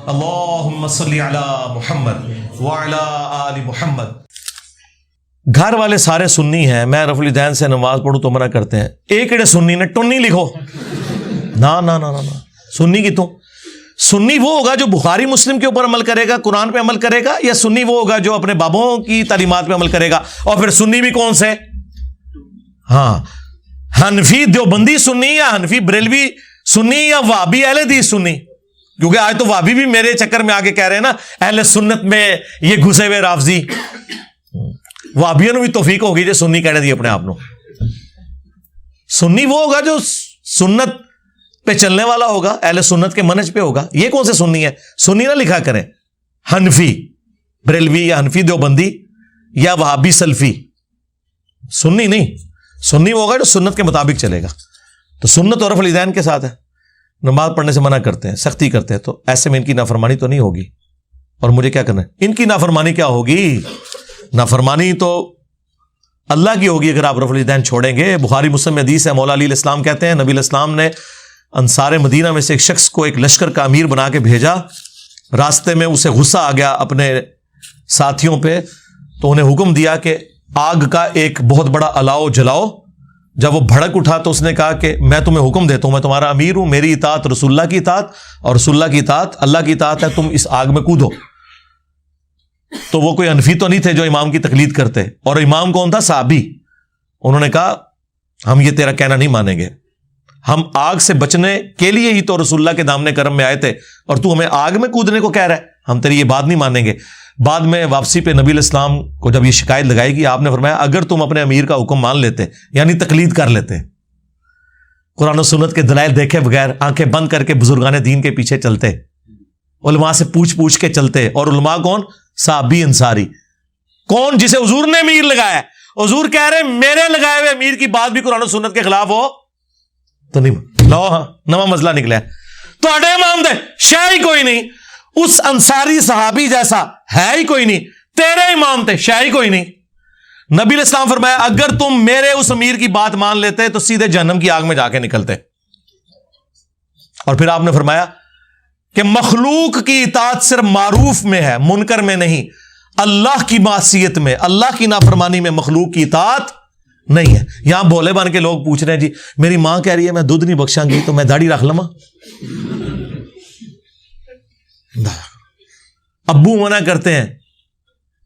اللہم صلی علی محمد وعلی آل محمد. گھر والے سارے سنی ہیں، میں رفع الیدین سے نماز پڑھوں تو منع کرتے ہیں. ایک اڑے سنی نے ٹنی لکھو نا نا نا نا سنی کی تو سنی وہ ہوگا جو بخاری مسلم کے اوپر عمل کرے گا، قرآن پہ عمل کرے گا، یا سنی وہ ہوگا جو اپنے بابوں کی تعلیمات پہ عمل کرے گا؟ اور پھر سنی بھی کون سے؟ ہاں، حنفی دیوبندی سنی یا حنفی بریلوی سنی یا وہابی اہل حدیث سنی؟ کیونکہ آج تو وہابی بھی میرے چکر میں آگے کہہ رہے ہیں نا اہل سنت میں یہ گھسے ہوئے رافضی. وہابیوں نے بھی توفیق ہوگی جو سنی کہنے دی اپنے آپ کو. سنی وہ ہوگا جو سنت پہ چلنے والا ہوگا، اہل سنت کے منہج پہ ہوگا. یہ کون سے سنی ہے؟ سنی نہ لکھا کریں حنفی بریلوی یا حنفی دیوبندی یا وہابی سلفی. سنی نہیں، سنی وہ ہوگا جو سنت کے مطابق چلے گا. تو سنت اور رفع الیدین کے ساتھ ہے، نماز پڑھنے سے منع کرتے ہیں، سختی کرتے ہیں، تو ایسے میں ان کی نافرمانی تو نہیں ہوگی. اور مجھے کیا کرنا ہے؟ ان کی نافرمانی کیا ہوگی؟ نافرمانی تو اللہ کی ہوگی اگر آپ رفع الیدین چھوڑیں گے. بخاری مسلم میں حدیث ہے، مولا علی علیہ السلام کہتے ہیں نبی علیہ السلام نے انصار مدینہ میں سے ایک شخص کو ایک لشکر کا امیر بنا کے بھیجا. راستے میں اسے غصہ آ گیا اپنے ساتھیوں پہ، تو انہیں حکم دیا کہ آگ کا ایک بہت بڑا الاؤ جلاؤ. جب وہ بھڑک اٹھا تو اس نے کہا کہ میں تمہیں حکم دیتا ہوں، میں تمہارا امیر ہوں، میری اطاعت رسول اللہ کی اطاعت اور رسول اللہ کی اطاعت اللہ کی اطاعت ہے، تم اس آگ میں کودو. تو وہ کوئی حنفی تو نہیں تھے جو امام کی تقلید کرتے. اور امام کون تھا؟ صحابی. انہوں نے کہا ہم یہ تیرا کہنا نہیں مانیں گے، ہم آگ سے بچنے کے لیے ہی تو رسول اللہ کے دامن کرم میں آئے تھے، اور تو ہمیں آگ میں کودنے کو کہہ رہا ہے، ہم تیری یہ بات نہیں مانیں گے. بعد میں واپسی پہ نبی علیہ السلام کو جب یہ شکایت لگائی گی، آپ نے فرمایا اگر تم اپنے امیر کا حکم مان لیتے، یعنی تقلید کر لیتے، قرآن و سنت کے دلائل دیکھے بغیر آنکھیں بند کر کے بزرگان دین کے پیچھے چلتے، علماء سے پوچھ کے چلتے. اور علماء کون؟ صحابی انصاری. کون؟ جسے حضور نے امیر لگایا ہے. حضور کہہ رہے میرے لگائے ہوئے امیر کی بات بھی قرآن و سنت کے خلاف ہو تو نہیں لو. ہاں، نواں مسئلہ نکلا ہے. تو اڈے امام دے شے ہی کوئی نہیں، اس انصاری صحابی جیسا ہے ہی کوئی نہیں. تیرے امام تھے، شے ہی کوئی نہیں. نبی علیہ السلام فرمایا اگر تم میرے اس امیر کی بات مان لیتے تو سیدھے جہنم کی آگ میں جا کے نکلتے. اور پھر آپ نے فرمایا کہ مخلوق کی اطاعت صرف معروف میں ہے، منکر میں نہیں. اللہ کی معصیت میں، اللہ کی نافرمانی میں مخلوق کی اطاعت نہیں ہے. یہاں بھولے بن کے لوگ پوچھ رہے ہیں جی میری ماں کہہ رہی ہے میں دودھ نہیں بخشاں گی تو میں داڑھی رکھ لواں. ابو منع کرتے ہیں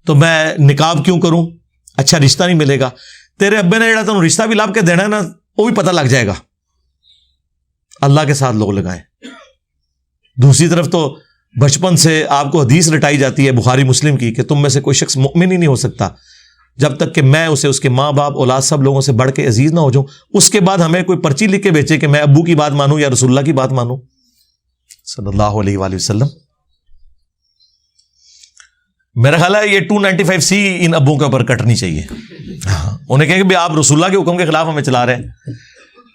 تو میں نقاب کیوں کروں؟ اچھا رشتہ نہیں ملے گا. تیرے ابے نے جڑا تم رشتہ بھی لاب کے دینا ہے نا، وہ بھی پتہ لگ جائے گا. اللہ کے ساتھ لوگ لگائیں. دوسری طرف تو بچپن سے آپ کو حدیث رٹائی جاتی ہے بخاری مسلم کی کہ تم میں سے کوئی شخص مؤمن ہی نہیں ہو سکتا جب تک کہ میں اسے اس کے ماں باپ اولاد سب لوگوں سے بڑھ کے عزیز نہ ہو جاؤں. اس کے بعد ہمیں کوئی پرچی لکھ کے بیچے کہ میں ابو کی بات مانوں یا رسول اللہ کی بات مانوں صلی اللہ علیہ وآلہ وسلم. میرا خیال ہے یہ 295C ان ابوں کے اوپر کٹنی چاہیے. انہیں کہیں کہ آپ رسول اللہ کے حکم کے خلاف ہمیں چلا رہے ہیں.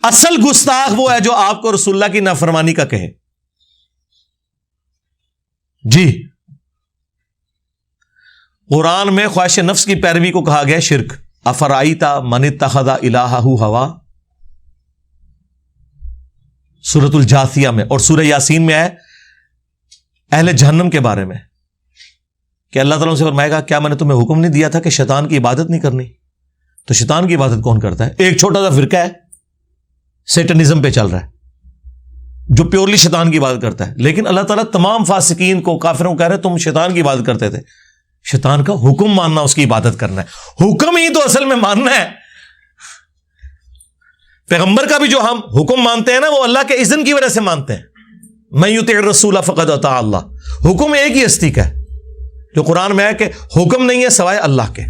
اصل گستاخ وہ ہے جو آپ کو رسول اللہ کی نافرمانی کا کہے. جی قرآن میں خواہش نفس کی پیروی کو کہا گیا شرک. افرائیتا من اتخذ الہہ ہوا، سورۃ الجاثیہ میں. اور سورہ یاسین میں ہے اہل جہنم کے بارے میں کہ اللہ تعالیٰ سے فرمائے گا کیا میں نے تمہیں حکم نہیں دیا تھا کہ شیطان کی عبادت نہیں کرنی؟ تو شیطان کی عبادت کون کرتا ہے؟ ایک چھوٹا سا فرقہ ہے سیٹنزم پہ چل رہا ہے جو پیورلی شیطان کی عبادت کرتا ہے. لیکن اللہ تعالیٰ تمام فاسقین کو، کافروں کو کہہ رہے تم شیطان کی عبادت کرتے تھے. شیطان کا حکم ماننا، اس کی عبادت کرنا ہے. حکم ہی تو اصل میں ماننا ہے. پیغمبر کا بھی جو ہم حکم مانتے ہیں نا وہ اللہ کے اذن کی وجہ سے مانتے ہیں. من یطع الرسول فقد اطاع اللہ. حکم ایک ہی ہستی کا ہے جو قرآن میں ہے کہ حکم نہیں ہے سوائے اللہ کے.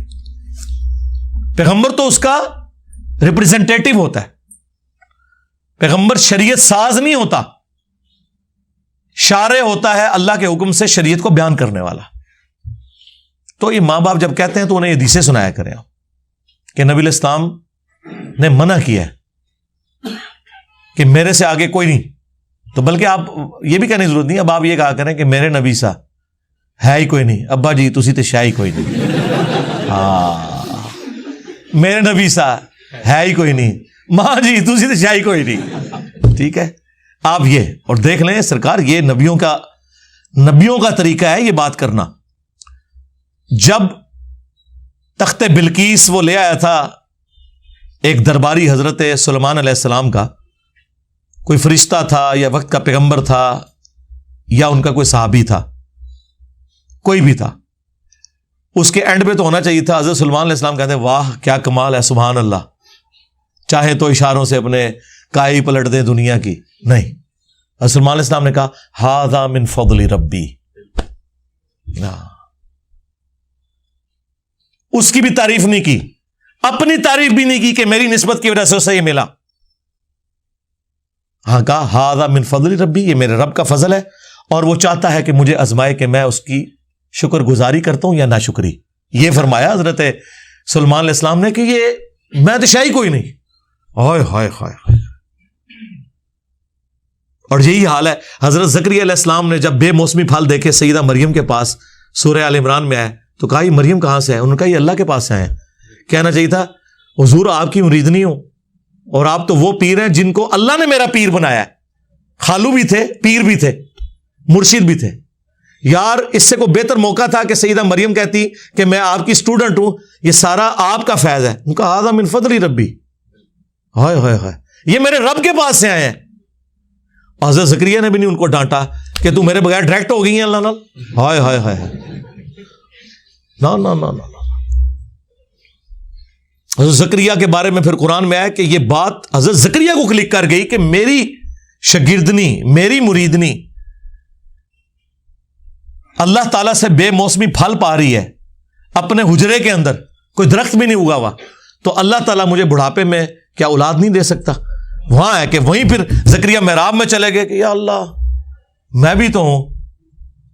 پیغمبر تو اس کا ریپرزینٹیٹو ہوتا ہے. پیغمبر شریعت ساز نہیں ہوتا، شارع ہوتا ہے اللہ کے حکم سے شریعت کو بیان کرنے والا. تو یہ ماں باپ جب کہتے ہیں تو انہیں یہ حدیثیں سنایا کریں کہ نبی علیہ السلام نے منع کیا ہے کہ میرے سے آگے کوئی نہیں. تو بلکہ آپ یہ بھی کہنے کی ضرورت نہیں، اب آپ یہ کہا کریں کہ میرے نبی سا ہے ہی کوئی نہیں. ابا جی تسی تے شاہی کوئی نہیں. ہاں میرے نبی سا ہے ہی کوئی نہیں. ماں جی تسی تے شاہی کوئی نہیں. ٹھیک ہے آپ یہ اور دیکھ لیں سرکار یہ نبیوں کا نبیوں کا طریقہ ہے یہ بات کرنا. جب تخت بلقیس وہ لے آیا تھا ایک درباری حضرت سلیمان علیہ السلام کا, کوئی فرشتہ تھا یا وقت کا پیغمبر تھا یا ان کا کوئی صحابی تھا, کوئی بھی تھا, اس کے اینڈ پہ تو ہونا چاہیے تھا حضرت سلیمان علیہ السلام کہتے ہیں واہ کیا کمال ہے, سبحان اللہ, چاہے تو اشاروں سے اپنے کائی پلٹ دیں دنیا کی. نہیں, حضرت سلیمان علیہ السلام نے کہا ھذا من فضل ربی. اس کی بھی تعریف نہیں کی, اپنی تعریف بھی نہیں کی کہ میری نسبت کی وجہ سے اسے یہ ملا. ہاں کہا ھذا من فضل ربی, یہ میرے رب کا فضل ہے اور وہ چاہتا ہے کہ مجھے آزمائے کہ میں اس کی شکر گزاری کرتا ہوں یا ناشکری. یہ فرمایا حضرت سلیمان علیہ السلام نے کہ یہ میں تو شاہی کوئی نہیں. ہائے ہائے ہائے. اور یہی حال ہے حضرت زکریا علیہ السلام نے جب بے موسمی پھل دیکھے سیدہ مریم کے پاس, سورہ آل عمران میں آئے تو کہا یہ مریم کہاں سے ہے؟ انہوں نے کہا یہ اللہ کے پاس سے آئے ہیں. کہنا چاہیے تھا حضور آپ کی مریدنی ہوں اور آپ تو وہ پیر ہیں جن کو اللہ نے میرا پیر بنایا ہے. خالو بھی تھے, پیر بھی تھے, مرشد بھی تھے. یار اس سے کوئی بہتر موقع تھا کہ سیدہ مریم کہتی کہ میں آپ کی اسٹوڈنٹ ہوں, یہ سارا آپ کا فیض ہے. ان کا ھذا من فضل ربی, ہائے ہائے ہائے, یہ میرے رب کے پاس سے آئے ہیں. حضرت زکریا نے بھی نہیں ان کو ڈانٹا کہ تو میرے بغیر ڈائریکٹ ہو گئی ہیں اللہ نال. ہائے ہائے ہائے, نا نا نا نا. حضرت زکریا کے بارے میں پھر قرآن میں آیا کہ یہ بات حضرت زکریا کو کلک کر گئی کہ میری شاگردنی, میری مریدنی اللہ تعالیٰ سے بے موسمی پھل پا رہی ہے اپنے حجرے کے اندر, کوئی درخت بھی نہیں اگا ہوا, تو اللہ تعالیٰ مجھے بڑھاپے میں کیا اولاد نہیں دے سکتا؟ وہاں ہے کہ وہیں پھر زکریا محراب میں چلے گئے کہ یا اللہ میں بھی تو ہوں.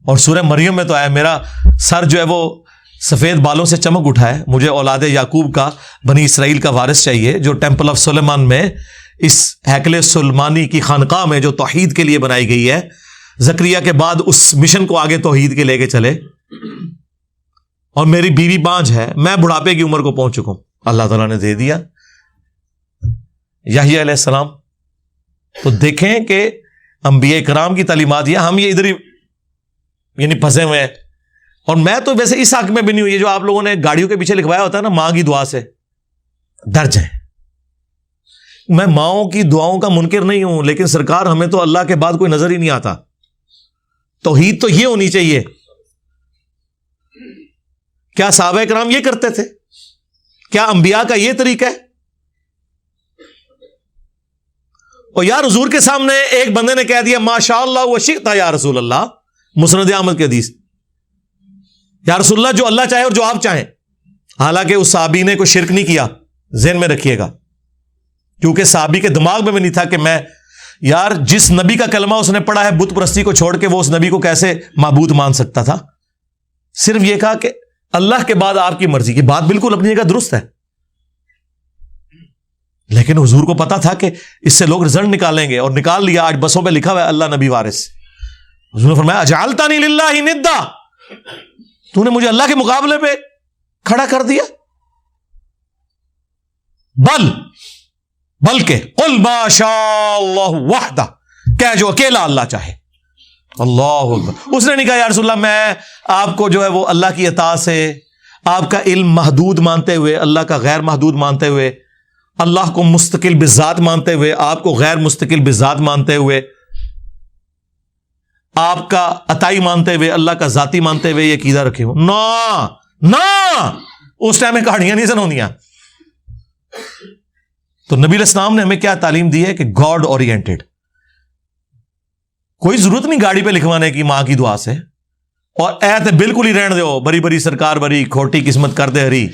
اور سورہ مریم میں تو آیا میرا سر جو ہے وہ سفید بالوں سے چمک اٹھا ہے, مجھے اولاد یعقوب کا, بنی اسرائیل کا وارث چاہیے جو ٹیمپل آف سلیمان میں اس ہیکل سلیمانی کی خانقاہ میں جو توحید کے لیے بنائی گئی ہے. زکریا کے بعد اس مشن کو آگے توحید کے لے کے چلے. اور میری بیوی بانجھ ہے, میں بڑھاپے کی عمر کو پہنچ چکا ہوں, اللہ تعالیٰ نے دے دیا. یحییٰ علیہ السلام, تو دیکھیں کہ انبیاء کرام کی تعلیمات, یہ ہم یہ ادھر ہی یعنی پھنسے ہوئے ہیں. اور میں تو ویسے اس حق میں بھی نہیں ہوں, یہ جو آپ لوگوں نے گاڑیوں کے پیچھے لکھوایا ہوتا ہے نا ماں کی دعا سے ڈر جائیں. میں ماؤں کی دعاؤں کا منکر نہیں ہوں, لیکن سرکار ہمیں تو اللہ کے بعد کوئی نظر ہی نہیں آتا. توحید تو یہ ہونی چاہیے. کیا صحابہ کرام یہ کرتے تھے؟ کیا انبیاء کا یہ طریقہ ہے؟ اور یار حضور کے سامنے ایک بندے نے کہہ دیا ماشاء اللہ و شئت یا رسول اللہ, مسند احمد کی حدیث, یا رسول اللہ جو اللہ چاہے اور جو آپ چاہیں. حالانکہ اس صحابی نے کوئی شرک نہیں کیا, ذہن میں رکھیے گا, کیونکہ صحابی کے دماغ میں بھی نہیں تھا کہ میں یار جس نبی کا کلمہ اس نے پڑھا ہے بت پرستی کو چھوڑ کے وہ اس نبی کو کیسے معبود مان سکتا تھا. صرف یہ کہا کہ اللہ کے بعد آپ کی مرضی. کی بات بالکل اپنی جگہ درست ہے, لیکن حضور کو پتا تھا کہ اس سے لوگ رزلٹ نکالیں گے, اور نکال لیا. آج بسوں پہ لکھا ہوا ہے اللہ نبی وارث. حضور نے فرمایا اجعلتنی للہ ندا, تو نے مجھے اللہ کے مقابلے پہ کھڑا کر دیا. بلکہ قل ما شاء اللہ وحدہ, کہہ جو اکیلا اللہ چاہے. اللہ اکبر. اس نے نہیں کہا یا رسول اللہ میں آپ کو جو ہے وہ اللہ کی عطا سے, آپ کا علم محدود مانتے ہوئے, اللہ کا غیر محدود مانتے ہوئے, اللہ کو مستقل بذات مانتے ہوئے, آپ کو غیر مستقل بذات مانتے ہوئے, آپ کا عطائی مانتے ہوئے, اللہ کا ذاتی مانتے ہوئے یہ عقیدہ رکھے ہو. نا اس ٹائم میں کہانیاں نہیں سنونیاں. تو نبی علیہ السلام نے ہمیں کیا تعلیم دی ہے کہ گاڈ اورینٹڈ. کوئی ضرورت نہیں گاڑی پہ لکھوانے کی ماں کی دعا سے. اور ایت بالکل ہی رہن دو, بری بری سرکار بری, کھوٹی قسمت کر دے ہری,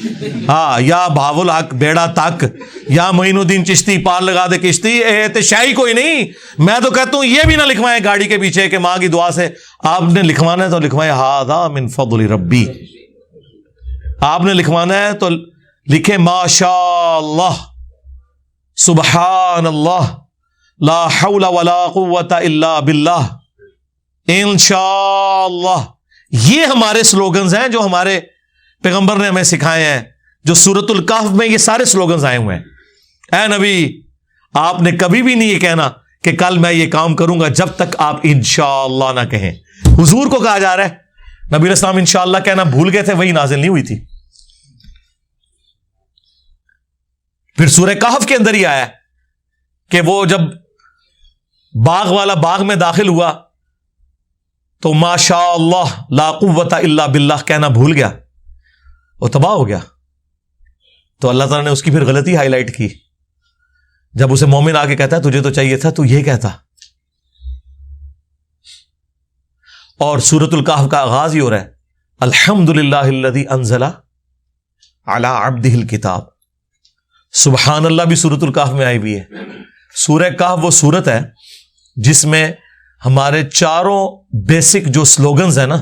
ہاں یا بھاول حق بیڑا تک, یا معین الدین چشتی پار لگا دے کشتی. ایت شاہی کوئی نہیں. میں تو کہتا ہوں یہ بھی نہ لکھوائیں گاڑی کے پیچھے کہ ماں کی دعا سے. آپ نے لکھوانا ہے تو لکھوائیں ھذا من فضل ربی. آپ نے لکھوانا ہے تو لکھیں ما شاء اللہ سبحان اللہ لا حول ولا قوت الا باللہ انشاء اللہ. یہ ہمارے سلوگنز ہیں جو ہمارے پیغمبر نے ہمیں سکھائے ہیں, جو سورۃ الکہف میں یہ سارے سلوگنز آئے ہوئے ہیں. اے نبی آپ نے کبھی بھی نہیں یہ کہنا کہ کل میں یہ کام کروں گا جب تک آپ انشاءاللہ نہ کہیں. حضور کو کہا جا رہا ہے نبی علیہ السلام انشاءاللہ کہنا بھول گئے تھے، وہی نازل نہیں ہوئی تھی. پھر سورہ کہف کے اندر ہی آیا کہ وہ جب باغ والا باغ میں داخل ہوا تو ما شاء اللہ لا قوت الا باللہ کہنا بھول گیا، وہ تباہ ہو گیا. تو اللہ تعالیٰ نے اس کی پھر غلطی ہائی لائٹ کی. جب اسے مومن آ کے کہتا ہے تجھے تو چاہیے تھا تو یہ کہتا. اور سورۃ الکہف کا آغاز ہی ہو رہا ہے الحمدللہ الذی انزل علی عبدہ الکتاب. سبحان اللہ بھی سورۃ الکہف میں آئی ہوئی ہے. سورہ کہف وہ سورت ہے جس میں ہمارے چاروں بیسک جو سلوگنز ہیں نا،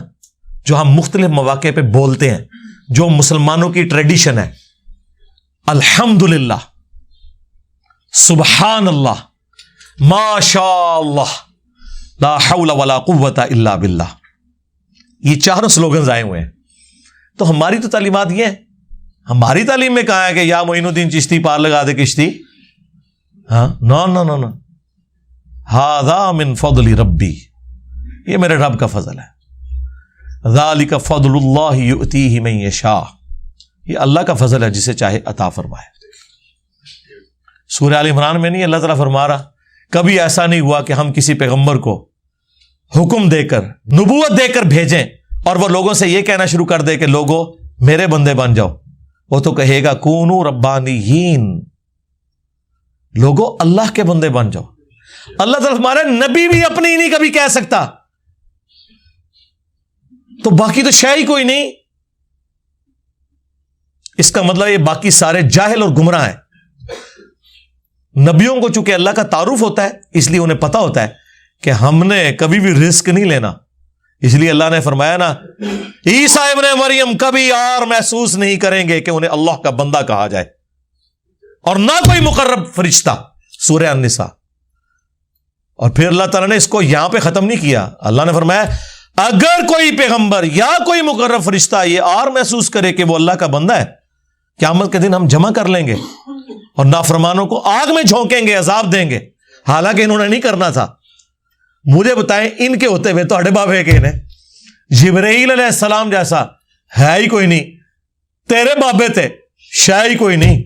جو ہم مختلف مواقع پہ بولتے ہیں، جو مسلمانوں کی ٹریڈیشن ہے، الحمدللہ، سبحان اللہ، ما شاء اللہ، لا حول ولا قوت الا باللہ، یہ چاروں سلوگنز آئے ہوئے ہیں. تو ہماری تو تعلیمات یہ ہیں. ہماری تعلیم میں کہا ہے کہ یا معین الدین چشتی پار لگا دے کشتی. ہاں نو نو نو نو، ھذا من فضل ربی، یہ میرے رب کا فضل ہے. ذالک فضل اللہ یؤتیہ من یشاء، یہ اللہ کا فضل ہے جسے چاہے عطا فرمائے. سورہ آل عمران میں نہیں اللہ تعالیٰ فرما رہا کبھی ایسا نہیں ہوا کہ ہم کسی پیغمبر کو حکم دے کر نبوت دے کر بھیجیں اور وہ لوگوں سے یہ کہنا شروع کر دے کہ لوگوں میرے بندے بن جاؤ. وہ تو کہے گا کونوا ربانیین، لوگوں اللہ کے بندے بن جاؤ. اللہ تعالیٰ ہمارا نبی بھی اپنی نہیں کبھی کہہ سکتا، تو باقی تو شے ہی کوئی نہیں. اس کا مطلب یہ باقی سارے جاہل اور گمراہ ہیں. نبیوں کو چونکہ اللہ کا تعارف ہوتا ہے اس لیے انہیں پتا ہوتا ہے کہ ہم نے کبھی بھی رسک نہیں لینا. اس لیے اللہ نے فرمایا نا عیسیٰ ابن مریم کبھی اور محسوس نہیں کریں گے کہ انہیں اللہ کا بندہ کہا جائے، اور نہ کوئی مقرب فرشتہ، سورہ النساء. اور پھر اللہ تعالیٰ نے اس کو یہاں پہ ختم نہیں کیا. اللہ نے فرمایا اگر کوئی پیغمبر یا کوئی مقرب فرشتہ یہ اور محسوس کرے کہ وہ اللہ کا بندہ ہے، قیامت کے دن ہم جمع کر لیں گے اور نافرمانوں کو آگ میں جھونکیں گے، عذاب دیں گے. حالانکہ انہوں نے نہیں کرنا تھا. مجھے بتائیں ان کے ہوتے ہوئے تو اڑے بابے کے نے جبرائیل علیہ السلام جیسا ہے ہی کوئی نہیں. تیرے بابے تھے شے ہی کوئی نہیں.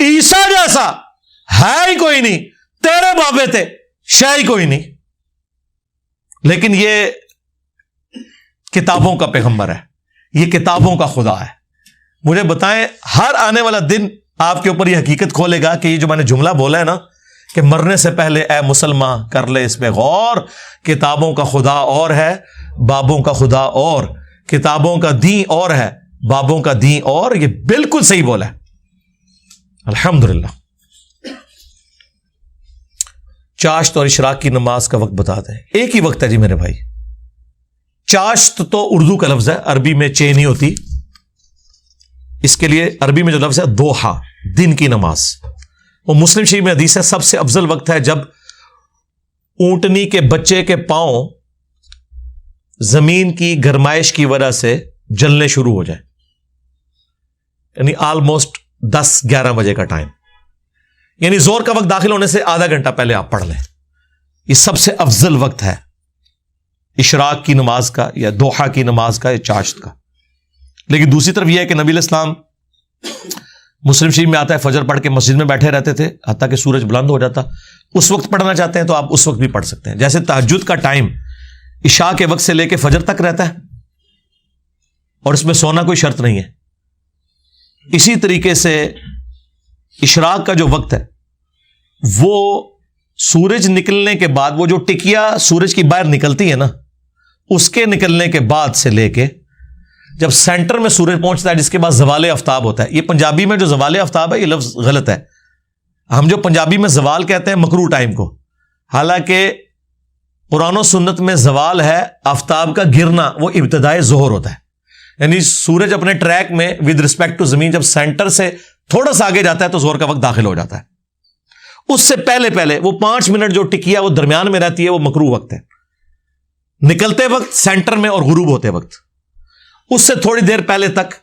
عیسیٰ جیسا ہے ہی کوئی نہیں. تیرے بابے تھے شے ہی کوئی نہیں. لیکن یہ کتابوں کا پیغمبر ہے، یہ کتابوں کا خدا ہے. مجھے بتائیں ہر آنے والا دن آپ کے اوپر یہ حقیقت کھولے گا کہ یہ جو میں نے جملہ بولا ہے نا کہ مرنے سے پہلے اے مسلمان کر لے اس پہ غور، کتابوں کا خدا اور ہے، بابوں کا خدا اور، کتابوں کا دین اور ہے، بابوں کا دین اور. یہ بالکل صحیح بولا ہے. الحمدللہ. چاشت اور اشراق کی نماز کا وقت بتا دیں. ایک ہی وقت ہے جی میرے بھائی. چاشت تو اردو کا لفظ ہے، عربی میں چے نہیں ہوتی. اس کے لیے عربی میں جو لفظ ہے دوحا، دن کی نماز. وہ مسلم شریف میں حدیث ہے سب سے افضل وقت ہے جب اونٹنی کے بچے کے پاؤں زمین کی گرمائش کی وجہ سے جلنے شروع ہو جائے، یعنی آلموسٹ 10-11 بجے کا ٹائم، یعنی زور کا وقت داخل ہونے سے آدھا گھنٹہ پہلے آپ پڑھ لیں. یہ سب سے افضل وقت ہے اشراق کی نماز کا یا دوحا کی نماز کا یا چاشت کا. لیکن دوسری طرف یہ ہے کہ نبی علیہ السلام مسلم شریف میں آتا ہے فجر پڑھ کے مسجد میں بیٹھے رہتے تھے حتیٰ کہ سورج بلند ہو جاتا. اس وقت پڑھنا چاہتے ہیں تو آپ اس وقت بھی پڑھ سکتے ہیں. جیسے تہجد کا ٹائم عشاء کے وقت سے لے کے فجر تک رہتا ہے اور اس میں سونا کوئی شرط نہیں ہے. اسی طریقے سے اشراق کا جو وقت ہے وہ سورج نکلنے کے بعد، وہ جو ٹکیا سورج کی باہر نکلتی ہے نا، اس کے نکلنے کے بعد سے لے کے جب سینٹر میں سورج پہنچتا ہے جس کے بعد زوال آفتاب ہوتا ہے. یہ پنجابی میں جو زوال آفتاب ہے یہ لفظ غلط ہے. ہم جو پنجابی میں زوال کہتے ہیں مکروہ ٹائم کو، حالانکہ قرآن و سنت میں زوال ہے آفتاب کا گرنا، وہ ابتدائے ظہر ہوتا ہے. یعنی سورج اپنے ٹریک میں ود رسپیکٹ ٹو زمین جب سینٹر سے تھوڑا سا آگے جاتا ہے تو ظہر کا وقت داخل ہو جاتا ہے. اس سے پہلے وہ 5 منٹ جو ٹکیا وہ درمیان میں رہتی ہے وہ مکروہ وقت ہے. نکلتے وقت، سینٹر میں اور غروب ہوتے وقت، اس سے تھوڑی دیر پہلے تک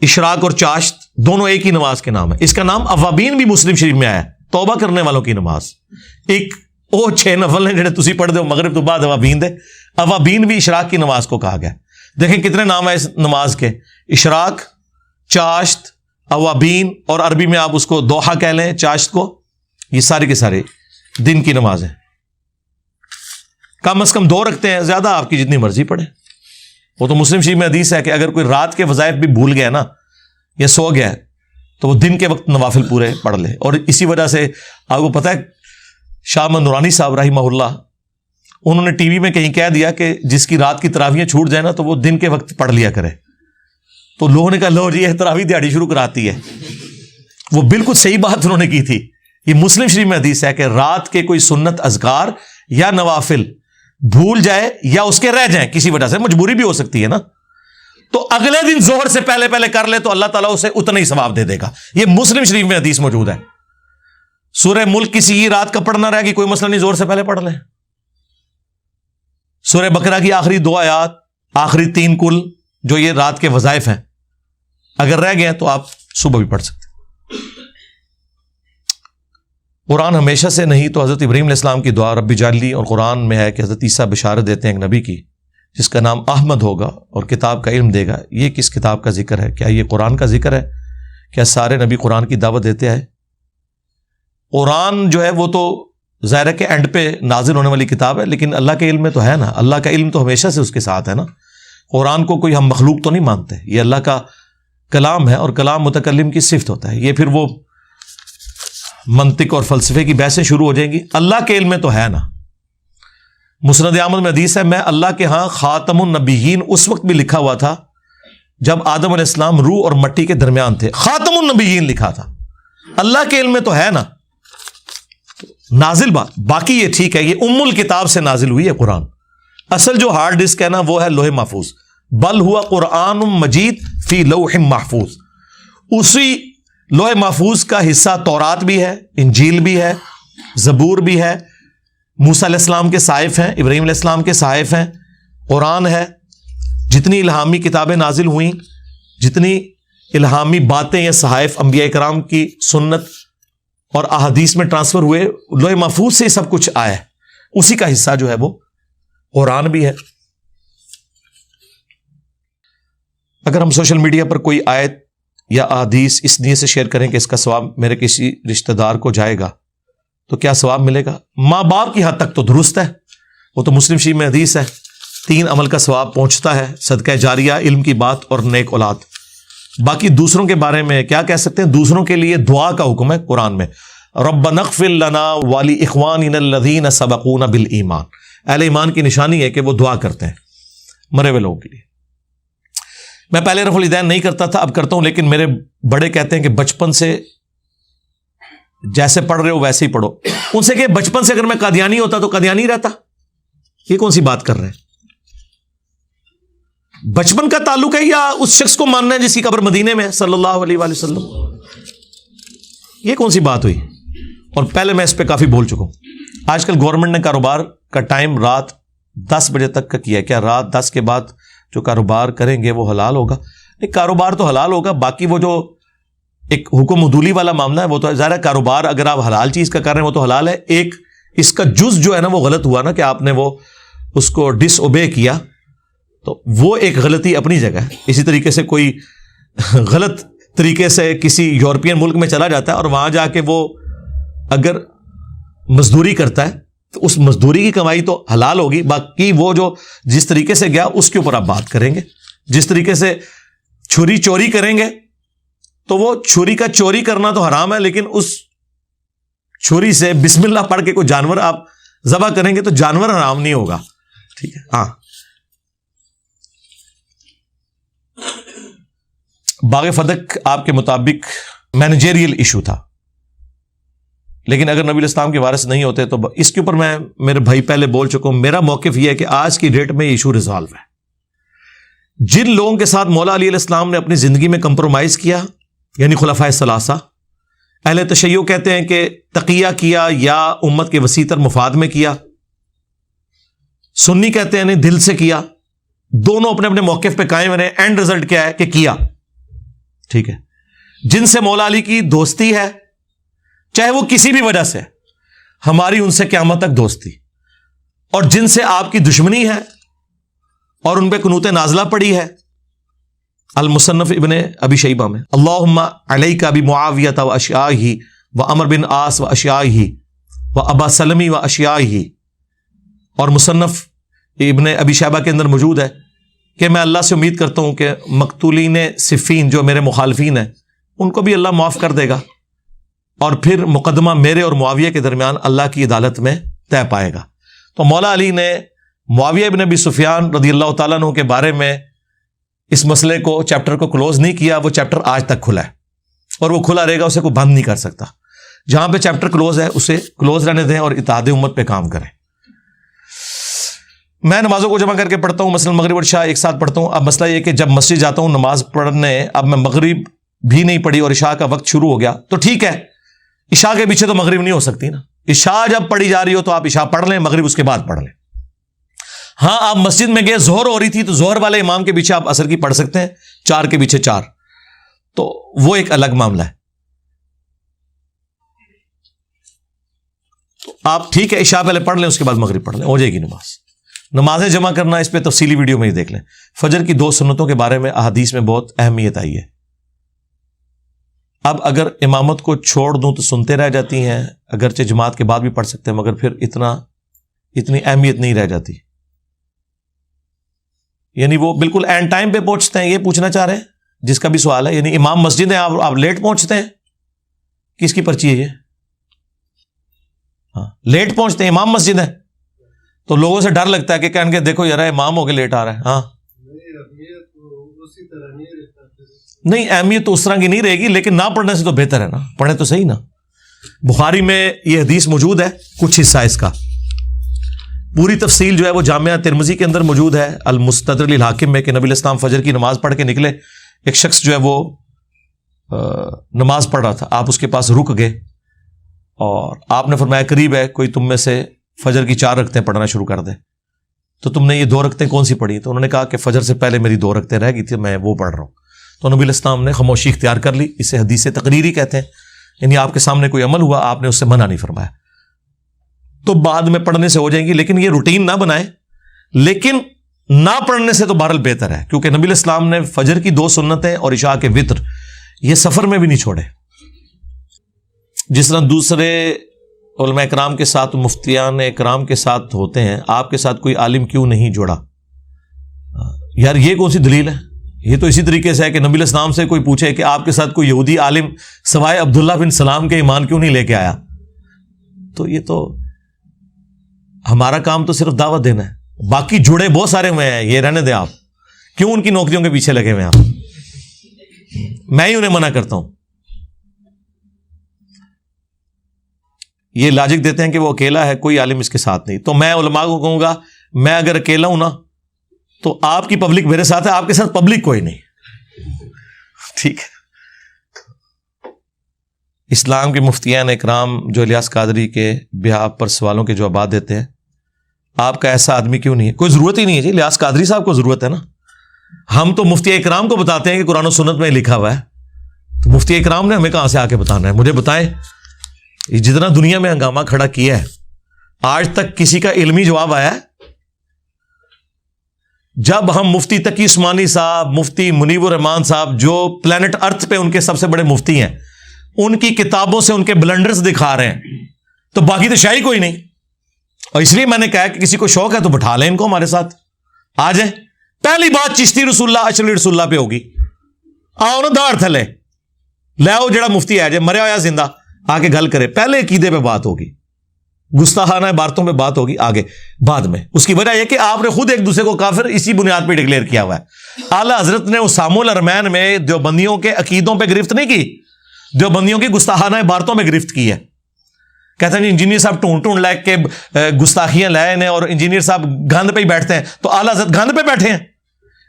اشراق اور چاشت دونوں ایک ہی نماز کے نام ہے. اس کا نام اوابین بھی مسلم شریف میں آیا ہے، توبہ کرنے والوں کی نماز. ایک وہ 6 نفل ہیں جڑے تسی پڑھ دو مغرب تو بعد اوابین دے. اوابین بھی اشراق کی نماز کو کہا گیا. دیکھیں کتنے نام ہیں اس نماز کے: اشراق، چاشت، اوابین، اور عربی میں آپ اس کو دوحہ کہہ لیں چاشت کو. یہ سارے کے سارے دن کی نماز ہیں. کم از کم 2 رکھتے ہیں، زیادہ آپ کی جتنی مرضی پڑھیں. وہ تو مسلم شریف میں حدیث ہے کہ اگر کوئی رات کے وظائف بھی بھول گیا نا یا سو گیا تو وہ دن کے وقت نوافل پورے پڑھ لے. اور اسی وجہ سے آپ کو پتہ ہے شاہ محمد نورانی صاحب رحمہ اللہ انہوں نے ٹی وی میں کہیں کہہ دیا کہ جس کی رات کی تراویحیں چھوٹ جائے نا تو وہ دن کے وقت پڑھ لیا کرے. تو لوگوں نے کہا لو جی یہ تراویح دیہڑی شروع کراتی ہے. وہ بالکل صحیح بات انہوں نے کی تھی. یہ مسلم شریف میں حدیث ہے کہ رات کے کوئی سنت اذکار یا نوافل بھول جائے یا اس کے رہ جائیں کسی وجہ سے، مجبوری بھی ہو سکتی ہے نا، تو اگلے دن ظہر سے پہلے کر لے تو اللہ تعالیٰ اسے اتنا ہی ثواب دے دے گا. یہ مسلم شریف میں حدیث موجود ہے. سورہ ملک کسی کی رات کا پڑھنا رہے گی کوئی مسئلہ نہیں، ظہر سے پہلے پڑھ لیں. سورہ بقرہ کی آخری 2 آیات، آخری 3 کل جو یہ رات کے وظائف ہیں اگر رہ گئے تو آپ صبح بھی پڑھ سکتے. قرآن ہمیشہ سے نہیں تو حضرت ابراہیم علیہ السلام کی دعا رب اجعلنی، اور قرآن میں ہے کہ حضرت عیسیٰ بشارت دیتے ہیں ایک نبی کی جس کا نام احمد ہوگا اور کتاب کا علم دے گا. یہ کس کتاب کا ذکر ہے؟ کیا یہ قرآن کا ذکر ہے؟ کیا سارے نبی قرآن کی دعوت دیتے ہیں؟ قرآن جو ہے وہ تو ظاہر ہے کہ اینڈ پہ نازل ہونے والی کتاب ہے، لیکن اللہ کے علم میں تو ہے نا. اللہ کا علم تو ہمیشہ سے اس کے ساتھ ہے نا. قرآن کو کوئی ہم مخلوق تو نہیں مانتے، یہ اللہ کا کلام ہے، اور کلام متکلم کی صفت ہوتا ہے. یہ پھر وہ منطق اور فلسفے کی بحثیں شروع ہو جائیں گی. اللہ کے علم میں تو ہے نا. مسند احمد میں حدیث ہے میں اللہ کے ہاں خاتم النبیین اس وقت بھی لکھا ہوا تھا جب آدم علیہ السلام روح اور مٹی کے درمیان تھے. خاتم النبیین لکھا تھا. اللہ کے علم میں تو ہے نا. نازل بات باقی یہ ٹھیک ہے، یہ ام الکتاب سے نازل ہوئی ہے قرآن. اصل جو ہارڈ ڈسک ہے نا وہ ہے لوح محفوظ. بل ہوا قرآن مجید فی لوح محفوظ. اسی لوح محفوظ کا حصہ تورات بھی ہے، انجیل بھی ہے، زبور بھی ہے، موسیٰ علیہ السلام کے صحائف ہیں، ابراہیم علیہ السلام کے صحائف ہیں، قرآن ہے. جتنی الہامی کتابیں نازل ہوئیں، جتنی الہامی باتیں یا صحائف انبیاء کرام کی سنت اور احادیث میں ٹرانسفر ہوئے، لوح محفوظ سے سب کچھ آیا ہے. اسی کا حصہ جو ہے وہ قرآن بھی ہے. اگر ہم سوشل میڈیا پر کوئی آیت یا احادیث اس نیت سے شیئر کریں کہ اس کا ثواب میرے کسی رشتہ دار کو جائے گا تو کیا ثواب ملے گا؟ ماں باپ کی حد تک تو درست ہے، وہ تو مسلم شریف میں حدیث ہے 3 عمل کا ثواب پہنچتا ہے: صدقہ جاریہ، علم کی بات، اور نیک اولاد. باقی دوسروں کے بارے میں کیا کہہ سکتے ہیں؟ دوسروں کے لیے دعا کا حکم ہے قرآن میں. ربنا اغفر لنا ولاخواننا الذین سبقونا بالایمان. اہل ایمان کی نشانی ہے کہ وہ دعا کرتے ہیں مرے ہوئے لوگوں کے لیے. میں پہلے رفع الیدین نہیں کرتا تھا، اب کرتا ہوں، لیکن میرے بڑے کہتے ہیں کہ بچپن سے جیسے پڑھ رہے ہو ویسے ہی پڑھو. ان سے کہ بچپن سے اگر میں قادیانی ہوتا تو قادیانی رہتا. یہ کون سی بات کر رہے ہیں؟ بچپن کا تعلق ہے یا اس شخص کو ماننا ہے جس کی قبر مدینے میں ہے صلی اللہ علیہ وآلہ وسلم؟ یہ کون سی بات ہوئی؟ اور پہلے میں اس پہ کافی بول چکا ہوں. آج کل گورنمنٹ نے کاروبار کا ٹائم رات 10 بجے تک کا کیا ہے. کیا رات 10 کے بعد جو کاروبار کریں گے وہ حلال ہوگا؟ نہیں، کاروبار تو حلال ہوگا. باقی وہ جو ایک حکم عدولی والا معاملہ ہے وہ تو ظاہر ہے کاروبار اگر آپ حلال چیز کا کر رہے ہیں وہ تو حلال ہے. ایک اس کا جز جو ہے نا وہ غلط ہوا نا کہ آپ نے وہ اس کو ڈس اوبے کیا، تو وہ ایک غلطی اپنی جگہ ہے. اسی طریقے سے کوئی غلط طریقے سے کسی یورپین ملک میں چلا جاتا ہے اور وہاں جا کے وہ اگر مزدوری کرتا ہے تو اس مزدوری کی کمائی تو حلال ہوگی. باقی وہ جو جس طریقے سے گیا اس کے اوپر آپ بات کریں گے. جس طریقے سے چھری چوری کریں گے تو وہ چھری کا چوری کرنا تو حرام ہے، لیکن اس چھری سے بسم اللہ پڑھ کے کوئی جانور آپ ذبح کریں گے تو جانور حرام نہیں ہوگا. ٹھیک ہے. ہاں، باغ فدق آپ کے مطابق مینیجریل ایشو تھا، لیکن اگر نبی الاسلام کے وارث نہیں ہوتے تو اس کے اوپر میں میرے بھائی پہلے بول چکا ہوں. میرا موقف یہ ہے کہ آج کی ڈیٹ میں یہ ایشو ریزالو ہے. جن لوگوں کے ساتھ مولا علی علیہ السلام نے اپنی زندگی میں کمپرومائز کیا، یعنی خلفائے ثلاثہ، اہل تشیع کہتے ہیں کہ تقیہ کیا یا امت کے وسیع تر مفاد میں کیا، سنی کہتے ہیں نہیں دل سے کیا، دونوں اپنے اپنے موقف پہ قائم رہے. اینڈ رزلٹ کیا ہے کہ کیا. ٹھیک ہے. جن سے مولا علی کی دوستی ہے چاہے وہ کسی بھی وجہ سے، ہماری ان سے قیامت تک دوستی، اور جن سے آپ کی دشمنی ہے اور ان پہ قنوت نازلہ پڑی ہے، المصنف ابن ابی شیبہ میں، اللہم علیک بمعاویہ و اشیاءہ و عمر بن عاص و اشیاءہ و ابا سلمی و اشیاءہ، اور مصنف ابن ابی شیبہ کے اندر موجود ہے کہ میں اللہ سے امید کرتا ہوں کہ مقتولین صفین جو میرے مخالفین ہیں ان کو بھی اللہ معاف کر دے گا، اور پھر مقدمہ میرے اور معاویہ کے درمیان اللہ کی عدالت میں طے پائے گا۔ تو مولا علی نے معاویہ ابن ابی سفیان رضی اللہ تعالیٰ عنہ کے بارے میں اس مسئلے کو، چیپٹر کو کلوز نہیں کیا، وہ چیپٹر آج تک کھلا ہے اور وہ کھلا رہے گا، اسے کوئی بند نہیں کر سکتا۔ جہاں پہ چیپٹر کلوز ہے اسے کلوز رہنے دیں اور اتحاد امت پہ کام کریں۔ میں نمازوں کو جمع کر کے پڑھتا ہوں، مثلا مغرب اور عشاء ایک ساتھ پڑھتا ہوں۔ اب مسئلہ یہ کہ جب مسجد جاتا ہوں نماز پڑھنے، اب میں مغرب بھی نہیں پڑھی اور عشاء کا وقت شروع ہو گیا تو ٹھیک ہے، عشاء کے پیچھے تو مغرب نہیں ہو سکتی نا، عشاء جب پڑھی جا رہی ہو تو آپ عشاء پڑھ لیں، مغرب اس کے بعد پڑھ لیں۔ ہاں آپ مسجد میں گئے، ظہر ہو رہی تھی تو ظہر والے امام کے پیچھے آپ عصر کی پڑھ سکتے ہیں، 4 کے پیچھے 4، تو وہ ایک الگ معاملہ ہے۔ تو آپ ٹھیک ہے عشاء پہلے پڑھ لیں، اس کے بعد مغرب پڑھ لیں، ہو جائے گی نماز۔ نمازیں جمع کرنا، اس پہ تفصیلی ویڈیو میں ہی دیکھ لیں۔ فجر کی 2 سنتوں کے بارے میں احادیث میں بہت اہمیت آئی ہے۔ اب اگر امامت کو چھوڑ دوں تو سنتے رہ جاتی ہیں، اگرچہ جماعت کے بعد بھی پڑھ سکتے ہیں، مگر پھر اتنی اہمیت نہیں رہ جاتی، یعنی وہ بالکل اینڈ ٹائم پہ پہنچتے ہیں۔ یہ پوچھنا چاہ رہے ہیں جس کا بھی سوال ہے، یعنی امام مسجد ہے، آپ لیٹ پہنچتے ہیں، کس کی پرچی ہے یہ؟ ہاں لیٹ پہنچتے ہیں، امام مسجد ہے تو لوگوں سے ڈر لگتا ہے کہ کہیں گے دیکھو یار امام ہو کے لیٹ آ رہا ہے۔ ہاں نہیں، اہمیت تو اس طرح کی نہیں رہے گی، لیکن نہ پڑھنے سے تو بہتر ہے نا، پڑھیں تو صحیح نا۔ بخاری میں یہ حدیث موجود ہے، کچھ حصہ اس کا، پوری تفصیل جو ہے وہ جامعہ ترمذی کے اندر موجود ہے، المستدرک للحاکم میں، کہ نبی الاسلام فجر کی نماز پڑھ کے نکلے، ایک شخص جو ہے وہ نماز پڑھ رہا تھا، آپ اس کے پاس رک گئے اور آپ نے فرمایا قریب ہے کوئی تم میں سے فجر کی 4 رکعتیں پڑھنا شروع کر دے، تو تم نے یہ 2 رکعتیں کون سی پڑھی؟ تو انہوں نے کہا کہ فجر سے پہلے میری 2 رکعتیں رہ گئی تھی، میں وہ پڑھ رہا ہوں۔ تو نبی الاسلام نے خاموشی اختیار کر لی، اسے حدیث تقریری کہتے ہیں، یعنی آپ کے سامنے کوئی عمل ہوا، آپ نے اس سے منع نہیں فرمایا، تو بعد میں پڑھنے سے ہو جائیں گی، لیکن یہ روٹین نہ بنائیں، لیکن نہ پڑھنے سے تو بہرحال بہتر ہے، کیونکہ نبی الاسلام نے فجر کی 2 سنتیں اور عشاء کے وتر یہ سفر میں بھی نہیں چھوڑے۔ جس طرح دوسرے علماء کرام کے ساتھ، مفتیان کرام کے ساتھ ہوتے ہیں، آپ کے ساتھ کوئی عالم کیوں نہیں جوڑا؟ یار یہ کون سی دلیل ہے؟ یہ تو اسی طریقے سے ہے کہ نبی الاسلام سے کوئی پوچھے کہ آپ کے ساتھ کوئی یہودی عالم سوائے عبداللہ بن سلام کے ایمان کیوں نہیں لے کے آیا؟ تو یہ تو ہمارا کام تو صرف دعوت دینا ہے، باقی جڑے بہت سارے ہوئے ہیں، یہ رہنے دیں آپ، کیوں ان کی نوکریوں کے پیچھے لگے ہوئے ہیں آپ؟ میں ہی انہیں منع کرتا ہوں۔ یہ لاجک دیتے ہیں کہ وہ اکیلا ہے، کوئی عالم اس کے ساتھ نہیں، تو میں علماء کو کہوں گا میں اگر اکیلا ہوں نا تو آپ کی پبلک میرے ساتھ ہے، آپ کے ساتھ پبلک کوئی نہیں، ٹھیک ہے؟ اسلام کے مفتیان اکرام جو الیاس قادری کے بیاہ پر سوالوں کے جوابات دیتے ہیں، آپ کا ایسا آدمی کیوں نہیں ہے؟ کوئی ضرورت ہی نہیں ہے جی، الیاس قادری صاحب کو ضرورت ہے نا، ہم تو مفتی اکرام کو بتاتے ہیں کہ قرآن و سنت میں لکھا ہوا ہے، تو مفتی اکرام نے ہمیں کہاں سے آ کے بتانا ہے؟ مجھے بتائیں، جتنا دنیا میں ہنگامہ کھڑا کیا ہے آج تک کسی کا علمی جواب آیا ہے؟ جب ہم مفتی تقی عثمانی صاحب، مفتی منیب الرحمان صاحب جو پلانٹ ارتھ پہ ان کے سب سے بڑے مفتی ہیں، ان کی کتابوں سے ان کے بلنڈرز دکھا رہے ہیں، تو باقی تو شاہی کوئی نہیں۔ اور اس لیے میں نے کہا کہ کسی کو شوق ہے تو بٹھا لیں ان کو ہمارے ساتھ، آ جائیں۔ پہلی بات چشتی رسول اللہ، اشرف رسول اللہ پہ ہوگی، آؤ نا داڑ تھلے لے آؤ، جڑا مفتی ہے جائے مریا ہوا زندہ آ کے گل کرے، پہلے عقیدے پہ بات ہوگی، گستاخانہ عبارتوں پہ بات ہوگی آگے بعد میں۔ اس کی وجہ یہ کہ آپ نے خود ایک دوسرے کو کافر اسی بنیاد پہ ڈکلیئر کیا ہوا ہے۔ اعلیٰ حضرت نے اسام الارمین میں دیوبندیوں کے عقیدوں پہ گرفت نہیں کی، دیوبندیوں کی گستاخانہ عبارتوں میں گرفت کی ہے۔ کہتے ہیں انجینئر صاحب ٹونڈ لے کے گستاخیاں لائے ہیں اور انجینئر صاحب گند پہ ہی بیٹھتے ہیں، تو اعلیٰ حضرت گند پہ بیٹھے ہیں؟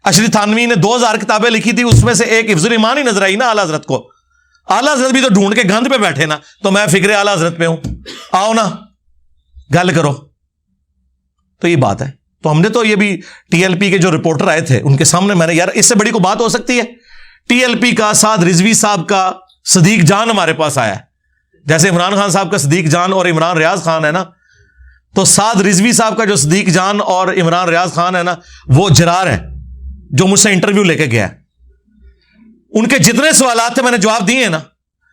اشرف تھانوی نے 2000 کتابیں لکھی تھی، اس میں سے ایک حفظ الایمان ہی نظر آئی نا اعلیٰ حضرت کو۔ اعلیٰ حضرت بھی تو ڈھونڈ کے گند پہ بیٹھے نا، تو میں فکر اعلیٰ حضرت پہ ہوں، آؤ نا گل کرو۔ تو یہ بات ہے۔ تو ہم نے تو یہ بھی ٹی ایل پی کے جو رپورٹر آئے تھے ان کے سامنے میں نے، یار اس سے بڑی کوئی بات ہو سکتی ہے؟ ٹی ایل پی کا سعد رضوی صاحب کا صدیق جان ہمارے پاس آیا ہے، جیسے عمران خان صاحب کا صدیق جان اور عمران ریاض خان ہے نا، تو سعد رضوی صاحب کا جو صدیق جان اور عمران ریاض خان ہے نا، وہ جرار ہے جو مجھ سے انٹرویو لے کے گیا ہے. ان کے جتنے سوالات تھے میں نے جواب دیے ہیں نا.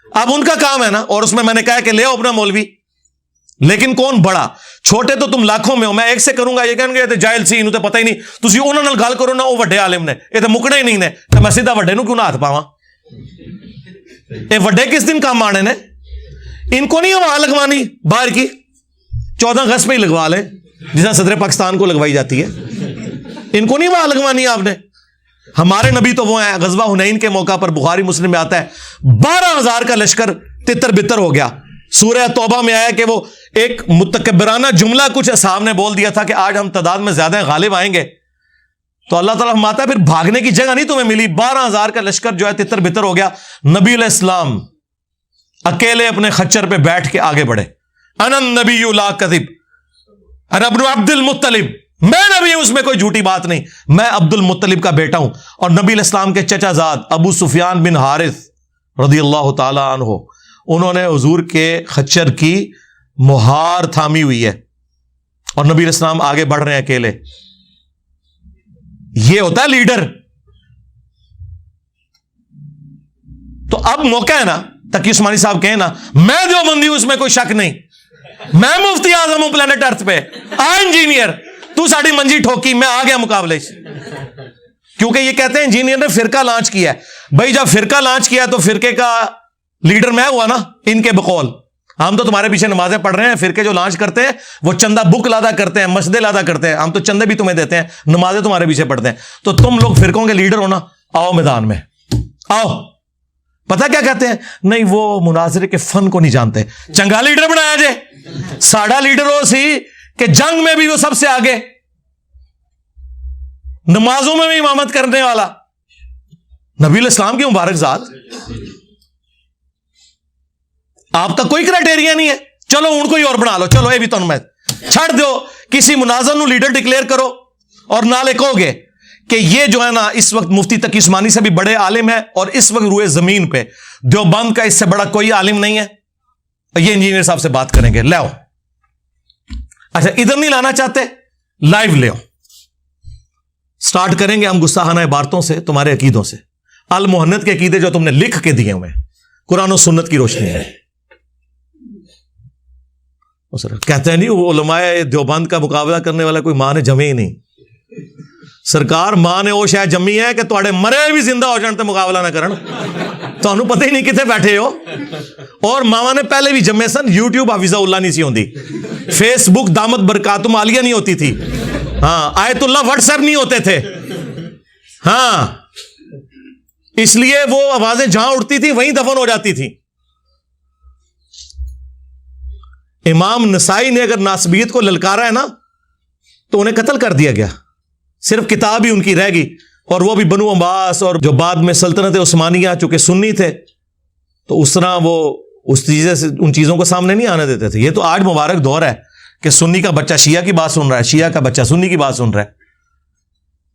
اب ان کا کام ہے نا، اور اس میں نے کہا کہ لے آؤ اپنا مولوی. لیکن کون بڑا؟ چھوٹے تو تم لاکھوں میں ہو. میں ایک سے کروں گا یہ کہیں گے جاہل سی، انہوں تو پتہ ہی نہیں. تسی انہاں نال گل کرو نا، وہ وڈے عالم نے، یہ تو مکنے ہی نہیں نے. کہ میں سیدھا وڈے نو کیوں نہ ہاتھ پاواں؟ یہ وڈے کس دن کام آنے نے؟ ان کو نہیں ہوا لگوانی باہر کی، 14 اگست پہ ہی لگوا لیں جیسا صدر پاکستان کو لگوائی جاتی ہے. ان کو نہیں ہوا لگوانی آپ نے. ہمارے نبی تو وہ ہیں، غزوہ حنین کے موقع پر بخاری مسلم میں آتا ہے 12,000 کا لشکر تتر بتر ہو گیا. سورہ توبہ میں آیا کہ وہ ایک متکبرانہ جملہ کچھ اصحاب نے بول دیا تھا کہ آج ہم تعداد میں زیادہ غالب آئیں گے. تو اللہ تعالیٰ فرماتا ہے پھر بھاگنے کی جگہ نہیں تمہیں ملی. 12,000 کا لشکر جو ہے تتر بتر ہو گیا. نبی علیہ السلام اکیلے اپنے خچر پہ بیٹھ کے آگے بڑھے. انا النبی لا کذب انا ابن عبد المطلب، میں نبی ہوں، اس میں کوئی جھوٹی بات نہیں، میں عبد المطلب کا بیٹا ہوں. اور نبی علیہ السلام کے چچا زاد ابو سفیان بن حارث رضی اللہ تعالی عنہ، انہوں نے حضور کے خچر کی مہار تھامی ہوئی ہے اور نبی علیہ السلام آگے بڑھ رہے ہیں اکیلے. یہ ہوتا ہے لیڈر. تو اب موقع ہے نا، تقی عثمانی صاحب کہیں نا میں دیوبندی ہوں، اس میں کوئی شک نہیں، میں مفتی اعظم ہوں پلانٹ ارتھ پہ، انجینئر، تو ساڑی منجی ٹھوکی، میں آ گیا مقابلے سے. کیونکہ یہ کہتے ہیں انجینئر نے فرقہ لانچ کیا ہے. بھائی جب فرقہ لانچ کیا تو فرقے کا لیڈر میں ہوا نا ان کے بقول. ہم تو تمہارے پیچھے نمازیں پڑھ رہے ہیں، فرقے جو لانچ کرتے ہیں وہ چندہ بک لادا کرتے ہیں، مسجدیں لادا کرتے ہیں، ہم تو چندے بھی تمہیں دیتے ہیں، نمازیں تمہارے پیچھے پڑھتے ہیں. تو تم لوگ فرقوں کے لیڈر ہونا، آؤ میدان میں آؤ. پتہ کیا کہتے ہیں؟ نہیں وہ مناظرے کے فن کو نہیں جانتے. چنگا لیڈر بنایا جے، ساڑا لیڈر ہو سی کہ جنگ میں بھی وہ سب سے آگے، نمازوں میں بھی امامت کرنے والا، نبی علیہ السلام کی مبارک ذات. آپ کا کوئی کرائٹیریا نہیں ہے، چلو ان کو ہی اور بنا لو، چلو یہ بھی تو میں چھڑ دو. کسی مناظر نو لیڈر ڈکلیئر کرو اور نالے کہو گے کہ یہ جو ہے نا اس وقت مفتی تقی عثمانی سے بھی بڑے عالم ہے، اور اس وقت روئے زمین پہ دیوبند کا اس سے بڑا کوئی عالم نہیں ہے. یہ انجینئر صاحب سے بات کریں گے، لے آؤ. اچھا ادھر نہیں لانا چاہتے، لائیو لے آؤ. سٹارٹ کریں گے ہم گستاخانہ عبارتوں سے، تمہارے عقیدوں سے. المحنت کے عقیدے جو تم نے لکھ کے دیے ہوئے قرآن و سنت کی روشنی ہے. کہتے ہیں نہیں وہ علماء دیوبند کا مقابلہ کرنے والا کوئی ماں نے جمے ہی نہیں. سرکار ماں نے وہ شاید جمی ہے کہ تھوڑے مرے بھی زندہ ہو جان تے مقابلہ نہ کرن. تمہیں پتہ ہی نہیں کتنے بیٹھے ہو. اور ماما نے پہلے بھی جمے سن. یوٹیوب حافظہ اللہ نہیں سی ہوندی، فیس بک دامت برکاتم عالیہ نہیں ہوتی تھی، ہاں آیت اللہ واٹس ایپ نہیں ہوتے تھے. ہاں اس لیے وہ آوازیں جہاں اٹھتی تھی وہیں دفن ہو جاتی تھی. امام نسائی نے اگر ناسبیت کو للکارا ہے نا تو انہیں قتل کر دیا گیا. صرف کتاب ہی ان کی رہ گئی، اور وہ بھی بنو عباس اور جو بعد میں سلطنت عثمانیہ چونکہ سنی تھے تو اس طرح وہ اس چیزیں سے ان چیزوں کو سامنے نہیں آنے دیتے تھے. یہ تو آج مبارک دور ہے کہ سنی کا بچہ شیعہ کی بات سن رہا ہے، شیعہ کا بچہ سنی کی بات سن رہا ہے.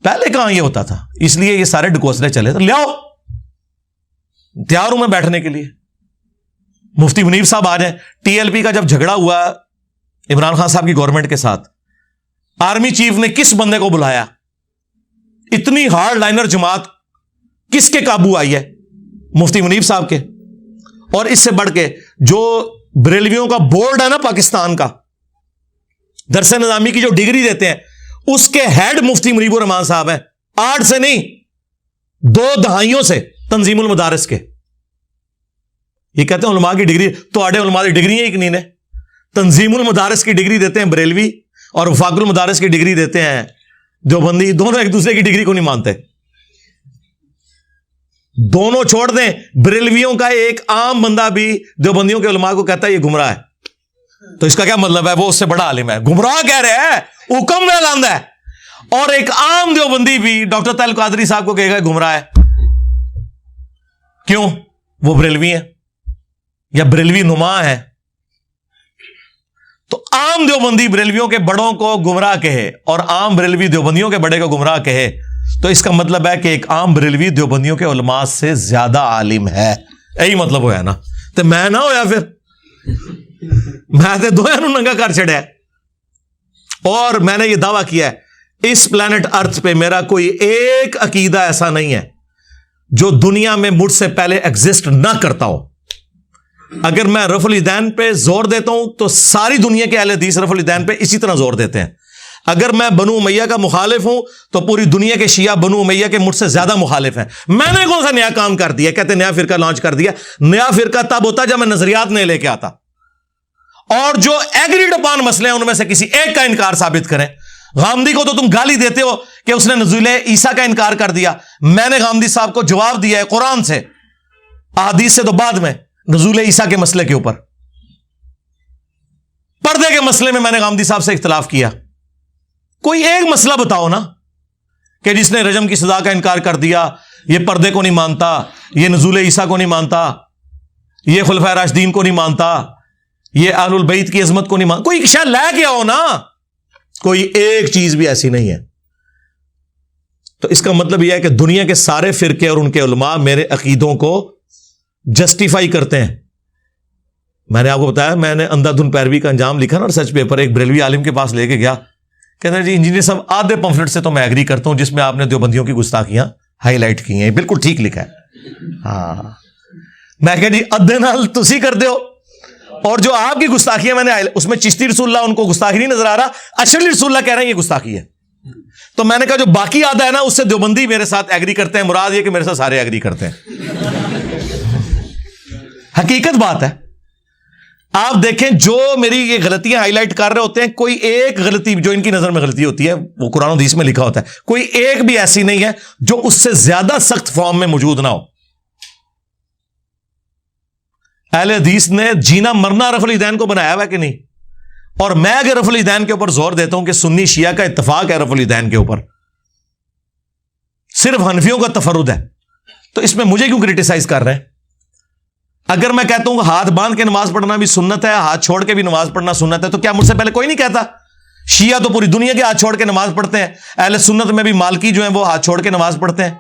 پہلے کہاں یہ ہوتا تھا؟ اس لیے یہ سارے ڈکوسلے چلے. تو لیاؤ، تیار ہوں میں بیٹھنے کے لیے. مفتی منیب صاحب آ جائیں. ٹی ایل پی کا جب جھگڑا ہوا عمران خان صاحب کی گورنمنٹ کے ساتھ، آرمی چیف نے کس بندے کو بلایا؟ اتنی ہارڈ لائنر جماعت کس کے قابو آئی ہے؟ مفتی منیب صاحب کے. اور اس سے بڑھ کے جو بریلویوں کا بورڈ ہے نا پاکستان کا، درس نظامی کی جو ڈگری دیتے ہیں، اس کے ہیڈ مفتی منیب الرحمان صاحب ہیں. 8 سے نہیں 2 دہائیوں سے تنظیم المدارس کے. یہ کہتے ہیں علماء کی ڈگری، تو آڑے علماء کی ڈگری ہیں ایک نہیں نے. تنظیم المدارس کی ڈگری دیتے ہیں بریلوی، اور وفاق المدارس کی ڈگری دیتے ہیں دیوبندی. دونوں ایک دوسرے کی ڈگری کو نہیں مانتے. دونوں چھوڑ دیں، بریلویوں کا ایک عام بندہ بھی دیوبندیوں کے علماء کو کہتا ہے یہ گمراہ ہے. تو اس کا کیا مطلب ہے؟ وہ اس سے بڑا عالم ہے. گمراہ کہہ رہے ہیں، حکم میں لاندہ ہے. اور ایک عام دیوبندی بھی ڈاکٹر طاہر القادری صاحب کو کہے گا گمراہ ہے. کیوں؟ وہ بریلوی ہیں یا بریلوی نما ہے. تو عام دیوبندی بریلویوں کے بڑوں کو گمراہ کہے اور عام بریلوی دیوبندیوں کے بڑے کو گمراہ کہے تو اس کا مطلب ہے کہ ایک عام بریلوی دیوبندیوں کے علماء سے زیادہ عالم ہے. یہی مطلب ہوا ہے نا. تو میں نہ ہویا پھر میں تے دوہاں نوں ننگا کر چھڑیا اور میں نے یہ دعویٰ کیا ہے اس پلانٹ ارتھ پہ میرا کوئی ایک عقیدہ ایسا نہیں ہے جو دنیا میں مجھ سے پہلے ایگزسٹ نہ کرتا ہو. اگر میں رفع الیدین پہ زور دیتا ہوں تو ساری دنیا کے اہل حدیث رفع الیدین پہ اسی طرح زور دیتے ہیں. اگر میں بنو امیہ کا مخالف ہوں تو پوری دنیا کے شیعہ بنو امیہ کے مجھ سے زیادہ مخالف ہیں. میں نے کون سا نیا کام کر دیا؟ کہتے نیا فرقہ لانچ کر دیا. نیا فرقہ تب ہوتا جب میں نظریات نہیں لے کے آتا. اور جو ایگریڈ اپان مسئلے ہیں ان میں سے کسی ایک کا انکار ثابت کریں. غامدی کو تو تم گالی دیتے ہو کہ اس نے نزول عیسیٰ کا انکار کر دیا. میں نے غامدی صاحب کو جواب دیا ہے قرآن سے, احادیث سے تو بعد میں, نزول عیسیٰ کے مسئلے کے اوپر. پردے کے مسئلے میں نے غامدی صاحب سے اختلاف کیا. کوئی ایک مسئلہ بتاؤ نا کہ جس نے رجم کی سزا کا انکار کر دیا, یہ پردے کو نہیں مانتا, یہ نزول عیسیٰ کو نہیں مانتا, یہ خلفائے راشدین کو نہیں مانتا, یہ اہل البیت کی عظمت کو نہیں مانتا. کوئی شاید لے کے آؤ نا. کوئی ایک چیز بھی ایسی نہیں ہے. تو اس کا مطلب یہ ہے کہ دنیا کے سارے فرقے اور ان کے علماء میرے عقیدوں کو جسٹیفائی کرتے ہیں. میں نے آپ کو بتایا میں نے اندھا دھن پیروی کا انجام لکھا نا ریسرچ پیپر, ایک بریلوی عالم کے پاس لے کے گیا. کہتے ہیں جی انجینئر صاحب آدھے پمفلٹ سے تو میں ایگری کرتا ہوں جس میں آپ نے دیوبندیوں کی گستاخیاں ہائی لائٹ کی ہیں, بالکل ٹھیک لکھا ہے. ہاں میں کہ جی ادھے نال تسی کر دو, اور جو آپ کی گستاخیاں میں نے اس میں چشتی رسول اللہ ان کو گستاخی نہیں نظر آ رہا, اشرلی رسول اللہ کہہ رہے ہیں یہ گستاخی ہے. تو میں نے کہا جو باقی آدھا ہے نا اس سے دیوبندی میرے ساتھ ایگری کرتے ہیں, مراد یہ کہ میرے ساتھ سارے ایگری کرتے ہیں. حقیقت بات ہے. آپ دیکھیں جو میری یہ غلطیاں ہائی لائٹ کر رہے ہوتے ہیں, کوئی ایک غلطی جو ان کی نظر میں غلطی ہوتی ہے وہ قرآن و حدیث میں لکھا ہوتا ہے, کوئی ایک بھی ایسی نہیں ہے جو اس سے زیادہ سخت فارم میں موجود نہ ہو. اہل حدیث نے جینا مرنا رفع الیدین کو بنایا ہوا ہے کہ نہیں؟ اور میں اگر رفع الیدین کے اوپر زور دیتا ہوں کہ سنی شیعہ کا اتفاق ہے رفع الیدین کے اوپر, صرف حنفیوں کا تفرد ہے, تو اس میں مجھے کیوں کرٹیسائز کر رہے ہیں؟ اگر میں کہتا ہوں ہاتھ باندھ کے نماز پڑھنا بھی سنت ہے, ہاتھ چھوڑ کے بھی نماز پڑھنا سنت ہے, تو کیا مجھ سے پہلے کوئی نہیں کہتا؟ شیعہ تو پوری دنیا کے ہاتھ چھوڑ کے نماز پڑھتے ہیں. اہل سنت میں بھی مالکی جو ہیں وہ ہاتھ چھوڑ کے نماز پڑھتے ہیں.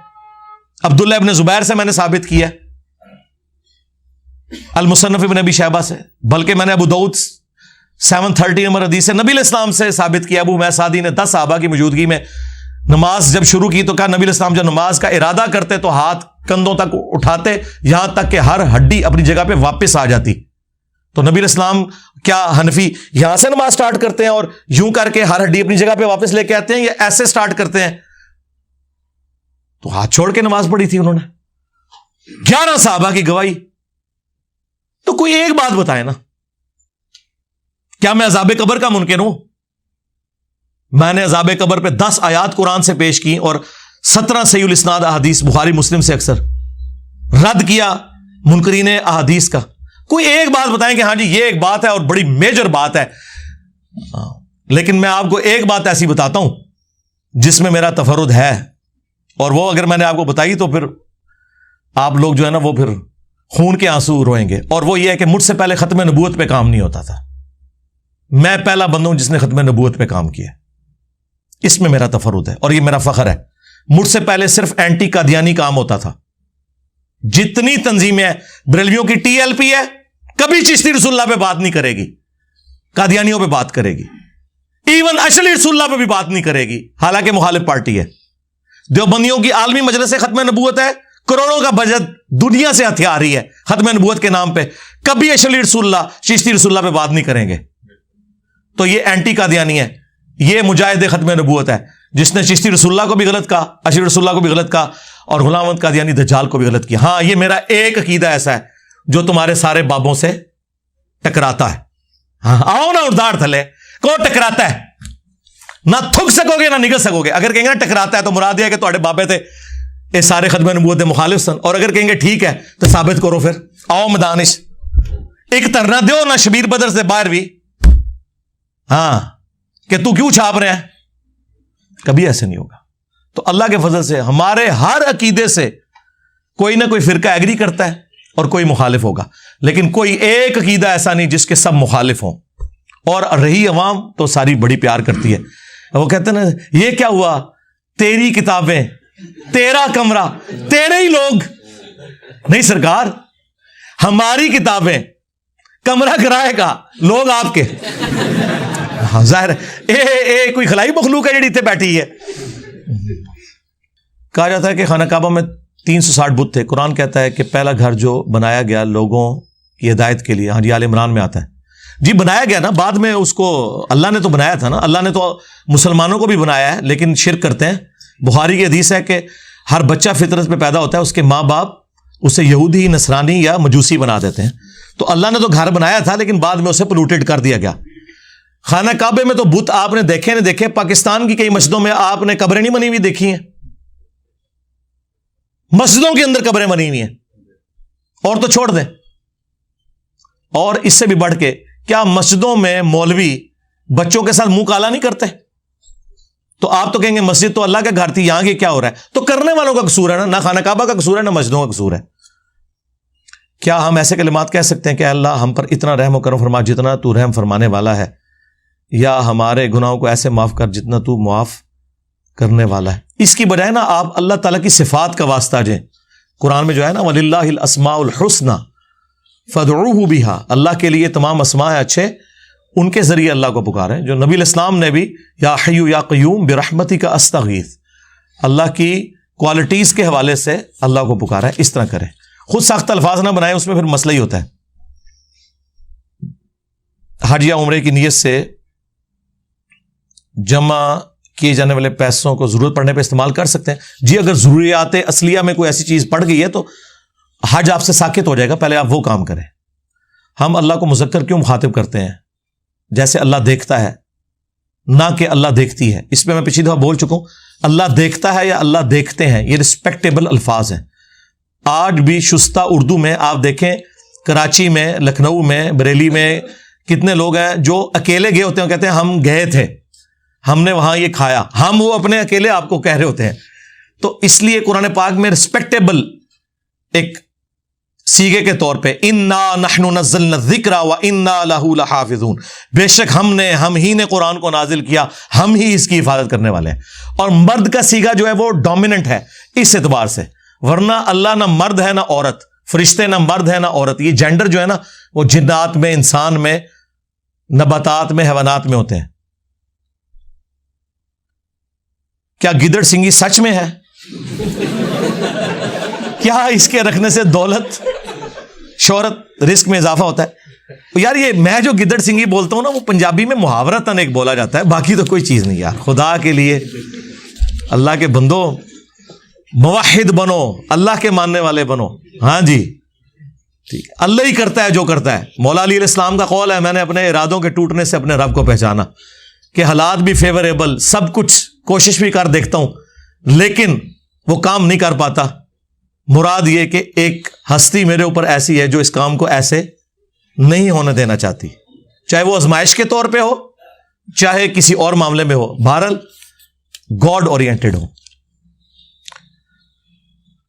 عبداللہ ابن زبیر سے میں نے ثابت کیا, المصنف ابن ابی شیبہ سے, بلکہ میں نے ابو داؤد 730 نمبر حدیث سے نبی علیہ السلام سے ثابت کیا. ابو حمید سعدی نے 10 صحابہ کی موجودگی میں نماز جب شروع کی تو کہا نبی علیہ السلام جب نماز کا ارادہ کرتے تو ہاتھ کندھوں تک اٹھاتے یہاں تک کہ ہر ہڈی اپنی جگہ پہ واپس آ جاتی. تو نبی علیہ السلام کیا حنفی یہاں سے نماز سٹارٹ کرتے ہیں اور یوں کر کے ہر ہڈی اپنی جگہ پہ واپس لے کے آتے ہیں, یا ایسے سٹارٹ کرتے ہیں؟ تو ہاتھ چھوڑ کے نماز پڑھی تھی انہوں نے, 11 صحابہ کی گواہی. تو کوئی ایک بات بتائے نا, کیا میں عذاب قبر کا منکر ہوں؟ میں نے عذاب قبر پہ 10 آیات قرآن سے پیش کی اور 17 صحیح الاسناد احادیث بخاری مسلم سے اکثر رد کیا منکرین احادیث کا. کوئی ایک بات بتائیں کہ ہاں جی یہ ایک بات ہے اور بڑی میجر بات ہے. لیکن میں آپ کو ایک بات ایسی بتاتا ہوں جس میں میرا تفرد ہے, اور وہ اگر میں نے آپ کو بتائی تو پھر آپ لوگ جو ہے نا وہ پھر خون کے آنسو روئیں گے. اور وہ یہ ہے کہ مجھ سے پہلے ختم نبوت پہ کام نہیں ہوتا تھا. میں پہلا بندہ ہوں جس نے ختم نبوت پہ کام کیا. اس میں میرا تفرد ہے اور یہ میرا فخر ہے. مجھ سے پہلے صرف اینٹی قادیانی کام ہوتا تھا. جتنی تنظیمیں بریلویوں کی ٹی ایل پی ہے کبھی چشتی رسول اللہ پہ بات نہیں کرے گی, قادیانیوں پہ بات کرے گی, ایون اشعری رسول اللہ پہ بھی بات نہیں کرے گی, حالانکہ مخالف پارٹی ہے. دیوبندیوں کی عالمی مجلس ختم نبوت ہے, کروڑوں کا بجٹ دنیا سے ہتھیار رہی ہے ختم نبوت کے نام پہ, کبھی اشعری رسول اللہ چشتی رسول اللہ پہ بات نہیں کریں گے. تو یہ اینٹی قادیانی ہے, یہ مجاہد ختم نبوت ہے جس نے چشتی رسول اللہ کو بھی غلط کہا, اشعری رسول اللہ کو بھی غلط کہا, اور غلام احمد قادیانی دجال کو بھی غلط کیا. ہاں یہ میرا ایک عقیدہ ایسا ہے جو تمہارے سارے بابوں سے ٹکراتا ہے. ہاں آؤ نا اردار تھلے, کون ٹکراتا ہے؟ نہ تھک سکو گے نہ نگل سکو گے. اگر کہیں گے نا ٹکراتا ہے تو مراد یہ ہے کہ تمہارے بابے تھے یہ سارے ختم نبوت مخالف سن, اور اگر کہیں گے ٹھیک ہے تو ثابت کرو. پھر آؤ میدانش ایک ترنا دیو نہ شبیر بدر سے باہر بھی, ہاں کہ تو کیوں چھاپ رہے ہیں. کبھی ایسے نہیں ہوگا. تو اللہ کے فضل سے ہمارے ہر عقیدے سے کوئی نہ کوئی فرقہ ایگری کرتا ہے اور کوئی مخالف ہوگا, لیکن کوئی ایک عقیدہ ایسا نہیں جس کے سب مخالف ہوں. اور رہی عوام تو ساری بڑی پیار کرتی ہے. وہ کہتے ہیں نا یہ کیا ہوا, تیری کتابیں, تیرا کمرہ, تیرے ہی لوگ. نہیں سرکار, ہماری کتابیں کمرہ کرائے کا لوگ آپ کے. ہاں ظاہر ہے کوئی خلائی مخلوق ہے جڑی اتنے بیٹھی ہے. کہا جاتا ہے کہ خانہ کعبہ میں 360 بت تھے. قرآن کہتا ہے کہ پہلا گھر جو بنایا گیا لوگوں کی ہدایت کے لیے, ہاں جی آل عمران میں آتا ہے جی, بنایا گیا نا, بعد میں اس کو اللہ نے تو بنایا تھا نا, اللہ نے تو مسلمانوں کو بھی بنایا ہے لیکن شرک کرتے ہیں. بخاری کی حدیث ہے کہ ہر بچہ فطرت پہ پیدا ہوتا ہے, اس کے ماں باپ اسے یہودی, نصرانی یا مجوسی بنا دیتے ہیں. تو اللہ نے تو گھر بنایا تھا لیکن بعد میں اسے پولوٹیڈ کر دیا گیا. خانہ کعبے میں تو بت آپ نے دیکھے نہیں دیکھے, پاکستان کی کئی مسجدوں میں آپ نے قبریں نہیں بنی ہوئی دیکھی ہیں, مسجدوں کے اندر قبریں بنی ہوئی ہیں. اور تو چھوڑ دیں, اور اس سے بھی بڑھ کے کیا مسجدوں میں مولوی بچوں کے ساتھ منہ کالا نہیں کرتے؟ تو آپ تو کہیں گے مسجد تو اللہ کا گھر تھی, یہاں کی کیا ہو رہا ہے؟ تو کرنے والوں کا قصور ہے نا, نہ خانہ کعبہ کا قصور ہے نہ مسجدوں کا قصور ہے. کیا ہم ایسے کلمات کہہ سکتے ہیں کہ اللہ ہم پر اتنا رحم و کرم فرما جتنا تو رحم فرمانے والا ہے, یا ہمارے گناہوں کو ایسے معاف کر جتنا تو معاف کرنے والا ہے؟ اس کی بجائے نا آپ اللہ تعالیٰ کی صفات کا واسطہ دیں. قرآن میں جو ہے نا وَلِلَّهِ الْأَسْمَاءُ الْحُسْنَى فَادْعُوهُ بِهَا, اللہ کے لیے تمام اسماء ہیں اچھے, ان کے ذریعے اللہ کو پکاریں. جو نبی الاسلام نے بھی یا حی یا قیوم برحمتک استغیث, اللہ کی کوالٹیز کے حوالے سے اللہ کو پکارا ہے, اس طرح کریں. خود ساختہ الفاظ نہ بنائیں, اس میں پھر مسئلہ ہی ہوتا ہے. حج یا عمرے کی نیت سے جمع کیے جانے والے پیسوں کو ضرورت پڑنے پہ استعمال کر سکتے ہیں. جی اگر ضروریات اصلیہ میں کوئی ایسی چیز پڑ گئی ہے تو حج آپ سے ساکت ہو جائے گا, پہلے آپ وہ کام کریں. ہم اللہ کو مذکر کیوں مخاطب کرتے ہیں؟ جیسے اللہ دیکھتا ہے, نہ کہ اللہ دیکھتی ہے. اس پہ میں پچھلی دفعہ بول چکا ہوں, اللہ دیکھتا ہے یا اللہ دیکھتے ہیں, یہ رسپیکٹیبل الفاظ ہیں. آج بھی شستہ اردو میں آپ دیکھیں, کراچی میں, لکھنؤ میں, بریلی میں کتنے لوگ ہیں جو اکیلے گئے ہوتے ہیں, کہتے ہیں ہم گئے تھے, ہم نے وہاں یہ کھایا, ہم وہ اپنے اکیلے آپ کو کہہ رہے ہوتے ہیں. تو اس لیے قرآن پاک میں رسپیکٹیبل ایک سیگے کے طور پہ انا نحن نزلنا الذکر وانا لہ لحافظون, بے شک ہم ہی نے قرآن کو نازل کیا, ہم ہی اس کی حفاظت کرنے والے ہیں. اور مرد کا سیگا جو ہے وہ ڈومیننٹ ہے اس اعتبار سے, ورنہ اللہ نہ مرد ہے نہ عورت, فرشتے نہ مرد ہے نہ عورت. یہ جینڈر جو ہے نا وہ جنات میں, انسان میں, نباتات میں, حیوانات میں ہوتے ہیں. کیا گدڑ سنگھی سچ میں ہے؟ کیا اس کے رکھنے سے دولت, شہرت, رزق میں اضافہ ہوتا ہے؟ یار یہ میں جو گدڑ سنگھی بولتا ہوں نا وہ پنجابی میں محاورتاً ایک بولا جاتا ہے, باقی تو کوئی چیز نہیں. یار خدا کے لیے, اللہ کے بندو, موحد بنو, اللہ کے ماننے والے بنو. ہاں جی ٹھیک, اللہ ہی کرتا ہے جو کرتا ہے. مولا علی علیہ السلام کا قول ہے, میں نے اپنے ارادوں کے ٹوٹنے سے اپنے رب کو پہچانا, کہ حالات بھی فیوریبل, سب کچھ کوشش بھی کر دیکھتا ہوں لیکن وہ کام نہیں کر پاتا. مراد یہ کہ ایک ہستی میرے اوپر ایسی ہے جو اس کام کو ایسے نہیں ہونے دینا چاہتی, چاہے وہ آزمائش کے طور پہ ہو چاہے کسی اور معاملے میں ہو, بہرحال گاڈ اورینٹڈ ہو.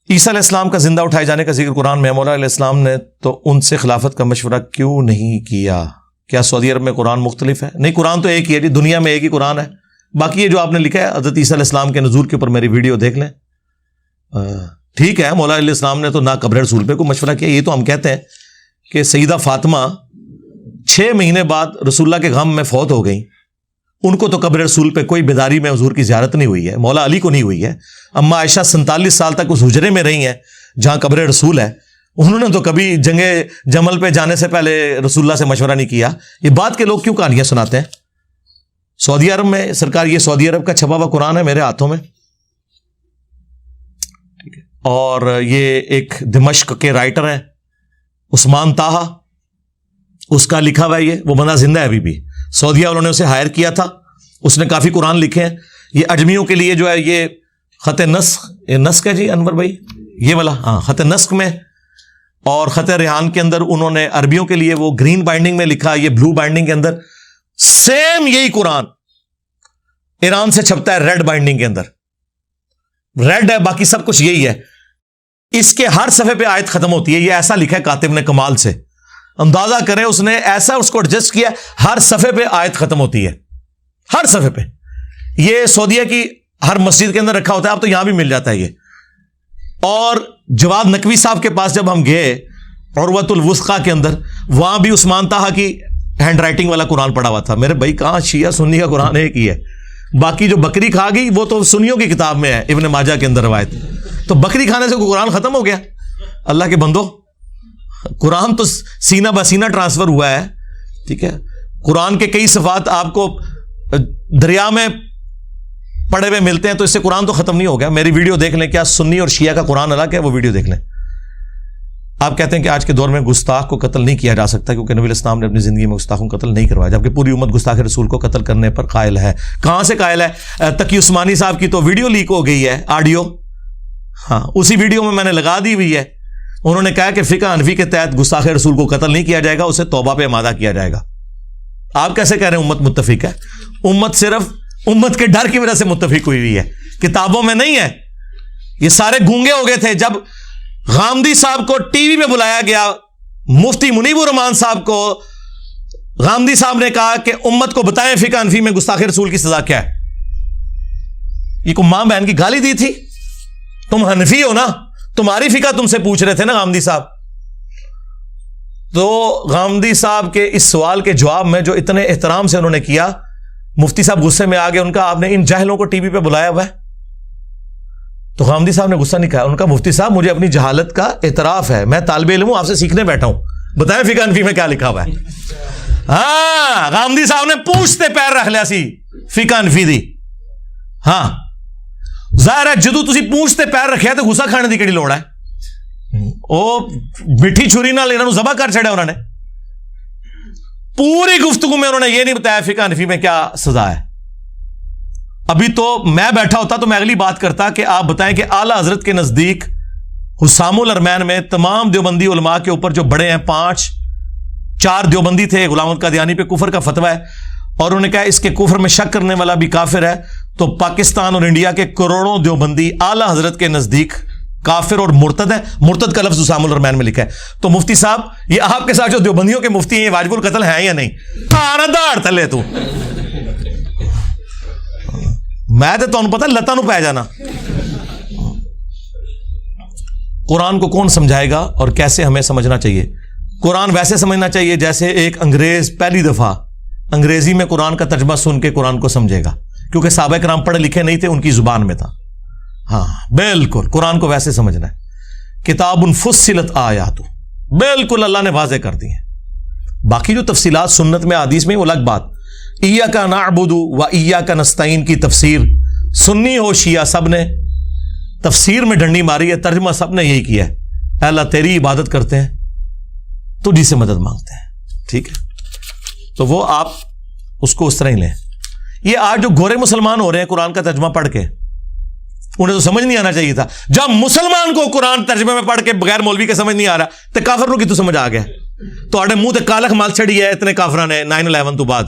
عیسیٰ علیہ السلام کا زندہ اٹھائے جانے کا ذکر قرآن میں, مولا علیہ السلام نے تو ان سے خلافت کا مشورہ کیوں نہیں کیا؟ کیا سعودی عرب میں قرآن مختلف ہے؟ نہیں, قرآن تو ایک ہی ہے جی, دنیا میں ایک ہی قرآن ہے. باقی یہ جو آپ نے لکھا ہے حضرت عیسیٰ علیہ السلام کے نزول کے اوپر میری ویڈیو دیکھ لیں. ٹھیک ہے, مولا علیہ السلام نے تو نہ قبر رسول پہ کوئی مشورہ کیا. یہ تو ہم کہتے ہیں کہ سیدہ فاطمہ 6 مہینے بعد رسول اللہ کے غم میں فوت ہو گئیں, ان کو تو قبر رسول پہ کوئی بیداری میں حضور کی زیارت نہیں ہوئی ہے, مولا علی کو نہیں ہوئی ہے. اما عائشہ 47 سال تک اس حجرے میں رہی ہیں جہاں قبر رسول ہے, انہوں نے تو کبھی جنگ جمل پہ جانے سے پہلے رسول اللہ سے مشورہ نہیں کیا. یہ بات کے لوگ کیوں کہانیاں سناتے ہیں؟ سعودی عرب میں سرکار, یہ سعودی عرب کا چھپا ہوا قرآن ہے میرے ہاتھوں میں, اور یہ ایک دمشق کے رائٹر ہیں عثمان طاہا, اس کا لکھا ہوا ہے یہ, وہ بندہ زندہ ہے ابھی بھی. سعودیہ والوں نے اسے ہائر کیا تھا, اس نے کافی قرآن لکھے ہیں. یہ اجمیوں کے لیے جو ہے یہ خط نسخ, یہ نسخ ہے جی انور بھائی, یہ والا, ہاں خط نسخ میں, اور خط ریحان کے اندر انہوں نے عربیوں کے لیے وہ گرین بائنڈنگ میں لکھا, یہ بلو بائنڈنگ کے اندر. سیم یہی قرآن ایران سے چھپتا ہے ریڈ بائنڈنگ کے اندر, ریڈ ہے, باقی سب کچھ یہی ہے. اس کے ہر صفحے پہ آیت ختم ہوتی ہے. یہ ایسا لکھا ہے کاتب نے کمال سے, اندازہ کریں اس نے ایسا اس کو ایڈجسٹ کیا, ہر صفحے پہ آیت ختم ہوتی ہے, ہر صفحے پہ. یہ سعودیہ کی ہر مسجد کے اندر رکھا ہوتا ہے, اب تو یہاں بھی مل جاتا ہے یہ. اور جواد نقوی صاحب کے پاس جب ہم گئے عروۃ الوثقی کے اندر، وہاں بھی عثمان طٰہٰ کی ہینڈ رائٹنگ والا قرآن پڑا ہوا تھا. میرے بھائی کہاں شیعہ سنی کا قرآن ایک ہی ہے، باقی جو بکری کھا گئی وہ تو سنیوں کی کتاب میں ہے، ابن ماجہ کے اندر روایت. تو بکری کھانے سے کوئی قرآن ختم ہو گیا؟ اللہ کے بندو، قرآن تو سینہ بسینہ ٹرانسفر ہوا ہے. ٹھیک ہے، قرآن کے کئی صفات آپ کو دریا میں پڑے ہوئے ملتے ہیں، تو اس سے قرآن تو ختم نہیں ہو گیا. میری ویڈیو دیکھ لیں، کیا سنی اور شیعہ کا قرآن الگ ہے، وہ ویڈیو دیکھ لیں. آپ کہتے ہیں کہ آج کے دور میں گستاخ کو قتل نہیں کیا جا سکتا کیونکہ نبی علیہ السلام نے اپنی زندگی میں گستاخوں کو قتل نہیں کروایا، جبکہ پوری امت گستاخ رسول کو قتل کرنے پر قائل ہے. کہاں سے قائل ہے؟ تقی عثمانی صاحب کی تو ویڈیو لیک ہو گئی ہے، آڈیو. ہاں، اسی ویڈیو میں نے لگا دی ہوئی ہے. انہوں نے کہا کہ فقہ حنفی کے تحت گستاخ رسول کو قتل نہیں کیا جائے گا، اسے توبہ پہ آمادہ کیا جائے گا. آپ کیسے کہہ رہے ہیں امت متفق ہے؟ امت صرف امت کے ڈر کی وجہ سے متفق ہوئی ہوئی ہے، کتابوں میں نہیں ہے. یہ سارے گونگے ہو گئے تھے جب غامدی صاحب کو ٹی وی میں بلایا گیا. مفتی منیب الرحمان صاحب کو غامدی صاحب نے کہا کہ امت کو بتائیں فقہ حنفی میں گستاخ رسول کی سزا کیا ہے. یہ کو ماں بہن کی گالی دی تھی. تم حنفی ہو نا، تمہاری فقہ تم سے پوچھ رہے تھے نا غامدی صاحب. تو غامدی صاحب کے اس سوال کے جواب میں جو اتنے احترام سے انہوں نے کیا، مفتی صاحب غصے میں آ گئے. ان کا آپ نے ان جاہلوں کو ٹی وی پہ بلایا ہوا ہے. تو غامدی صاحب نے غصہ نہیں کہا، ان کا مفتی صاحب مجھے اپنی جہالت کا اعتراف ہے، میں طالب علم ہوں، آپ سے سیکھنے بیٹھا ہوں، بتائیں فقہ حنفی میں کیا لکھا ہوا ہے. ہاں، غامدی صاحب نے پوچھتے پیر رکھ لیا سی فقہ حنفی دی. ہاں ظاہر ہے جدو تسی پوچھتے پیر رکھیا تو غصہ کھانے دی کیڑی لوڑ ہے؟ وہ مٹھی چھری نال انہاں نوں ذبح کر چھڑیا. انہوں نے پوری گفتگو میں انہوں نے یہ نہیں بتایا فقہ حنفی میں کیا سزا ہے. ابھی تو میں بیٹھا ہوتا تو میں اگلی بات کرتا کہ آپ بتائیں کہ اعلیٰ حضرت کے نزدیک حسام الارمین میں تمام دیوبندی علماء کے اوپر جو بڑے ہیں 4 دیوبندی تھے، غلام احمد قادیانی پہ کفر کا فتویٰ ہے، اور انہوں نے کہا اس کے کفر میں شک کرنے والا بھی کافر ہے. تو پاکستان اور انڈیا کے کروڑوں دیوبندی اعلیٰ حضرت کے نزدیک کافر اور مرتد ہے. مرتد کا لفظ حسام الارمین میں لکھا ہے. تو مفتی صاحب یہ آپ کے ساتھ جو دیوبندیوں کے مفتی ہیں یہ واجب القتل ہیں یا نہیں؟ داڑ تھلے تو میں تو تمہیں پتا لتاں نو پی جانا. قرآن کو کون سمجھائے گا اور کیسے ہمیں سمجھنا چاہیے؟ قرآن ویسے سمجھنا چاہیے جیسے ایک انگریز پہلی دفعہ انگریزی میں قرآن کا ترجمہ سن کے قرآن کو سمجھے گا، کیونکہ صحابہ کرام پڑھے لکھے نہیں تھے، ان کی زبان میں تھا. ہاں بالکل قرآن کو ویسے سمجھنا ہے. کتاب فصلت آیات، بالکل اللہ نے واضح کر دی ہیں. باقی جو تفصیلات سنت میں حدیث میں وہ الگ بات. ایاک نعبد و ایاک نستعین کی تفسیر سنی ہو شیعہ سب نے تفسیر میں ڈنڈی ماری ہے، ترجمہ سب نے یہی کیا ہے. اے اللہ تیری عبادت کرتے ہیں، تجھی سے مدد مانگتے ہیں. ٹھیک ہے، تو وہ آپ اس کو اس طرح ہی لیں. یہ آج جو گورے مسلمان ہو رہے ہیں قرآن کا ترجمہ پڑھ کے، انہیں تو سمجھ نہیں آنا چاہیے تھا. جب مسلمان کو قرآن ترجمے میں پڑھ کے بغیر مولوی کے سمجھ نہیں آ رہا تو کافروں کی تو سمجھ آ گیا. تو آڑے منہ تے کالک مال چڑی ہے اتنے کافران نے 9/11 تو بعد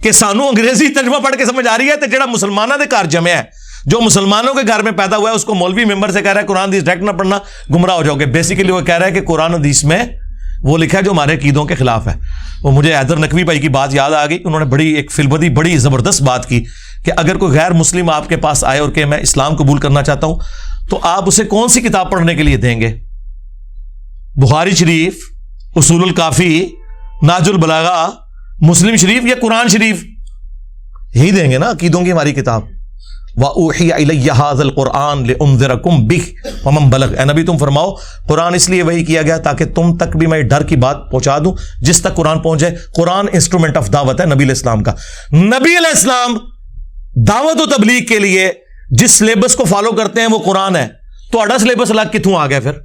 کہ سانو انگریزی ترجمہ پڑھ کے سمجھ آ رہی ہے. تو جڑا مسلمانوں کے گھر جمع ہے، جو مسلمانوں کے گھر میں پیدا ہوا ہے، اس کو مولوی ممبر سے کہہ رہا ہے قرآن حدیث ڈائریکٹ نہ پڑھنا، گمراہ ہو جاؤ گے. بیسیکلی وہ کہہ رہا ہے کہ قرآن حدیث میں وہ لکھا ہے جو ہمارے عقیدوں کے خلاف ہے. وہ مجھے حیدر نقوی بھائی کی بات یاد آ گئی. انہوں نے بڑی ایک فلبدی بڑی زبردست بات کی کہ اگر کوئی غیر مسلم آپ کے پاس آئے اور کہ میں اسلام قبول کرنا چاہتا ہوں تو آپ اسے کون سی کتاب پڑھنے کے لیے دیں گے؟ بخاری شریف، اصول الکافی، ناج البلاغہ، مسلم شریف یا قرآن شریف؟ یہی دیں گے نا عقیدوں کی ہماری کتاب. وَأُوحِيَ إِلَيَّ هَذَا الْقُرْآنُ لِأُنذِرَكُمْ بِهِ وَمَنْ بَلَغَ. اے نبی تم فرماؤ قرآن اس لیے وحی کیا گیا تاکہ تم تک بھی میں ڈر کی بات پہنچا دوں جس تک قرآن پہنچے. قرآن انسٹرومنٹ آف دعوت ہے نبی علیہ السلام کا. نبی علیہ السلام دعوت و تبلیغ کے لیے جس سلیبس کو فالو کرتے ہیں وہ قرآن ہے. تو اڈا سلیبس الگ کتوں آ گیا پھر؟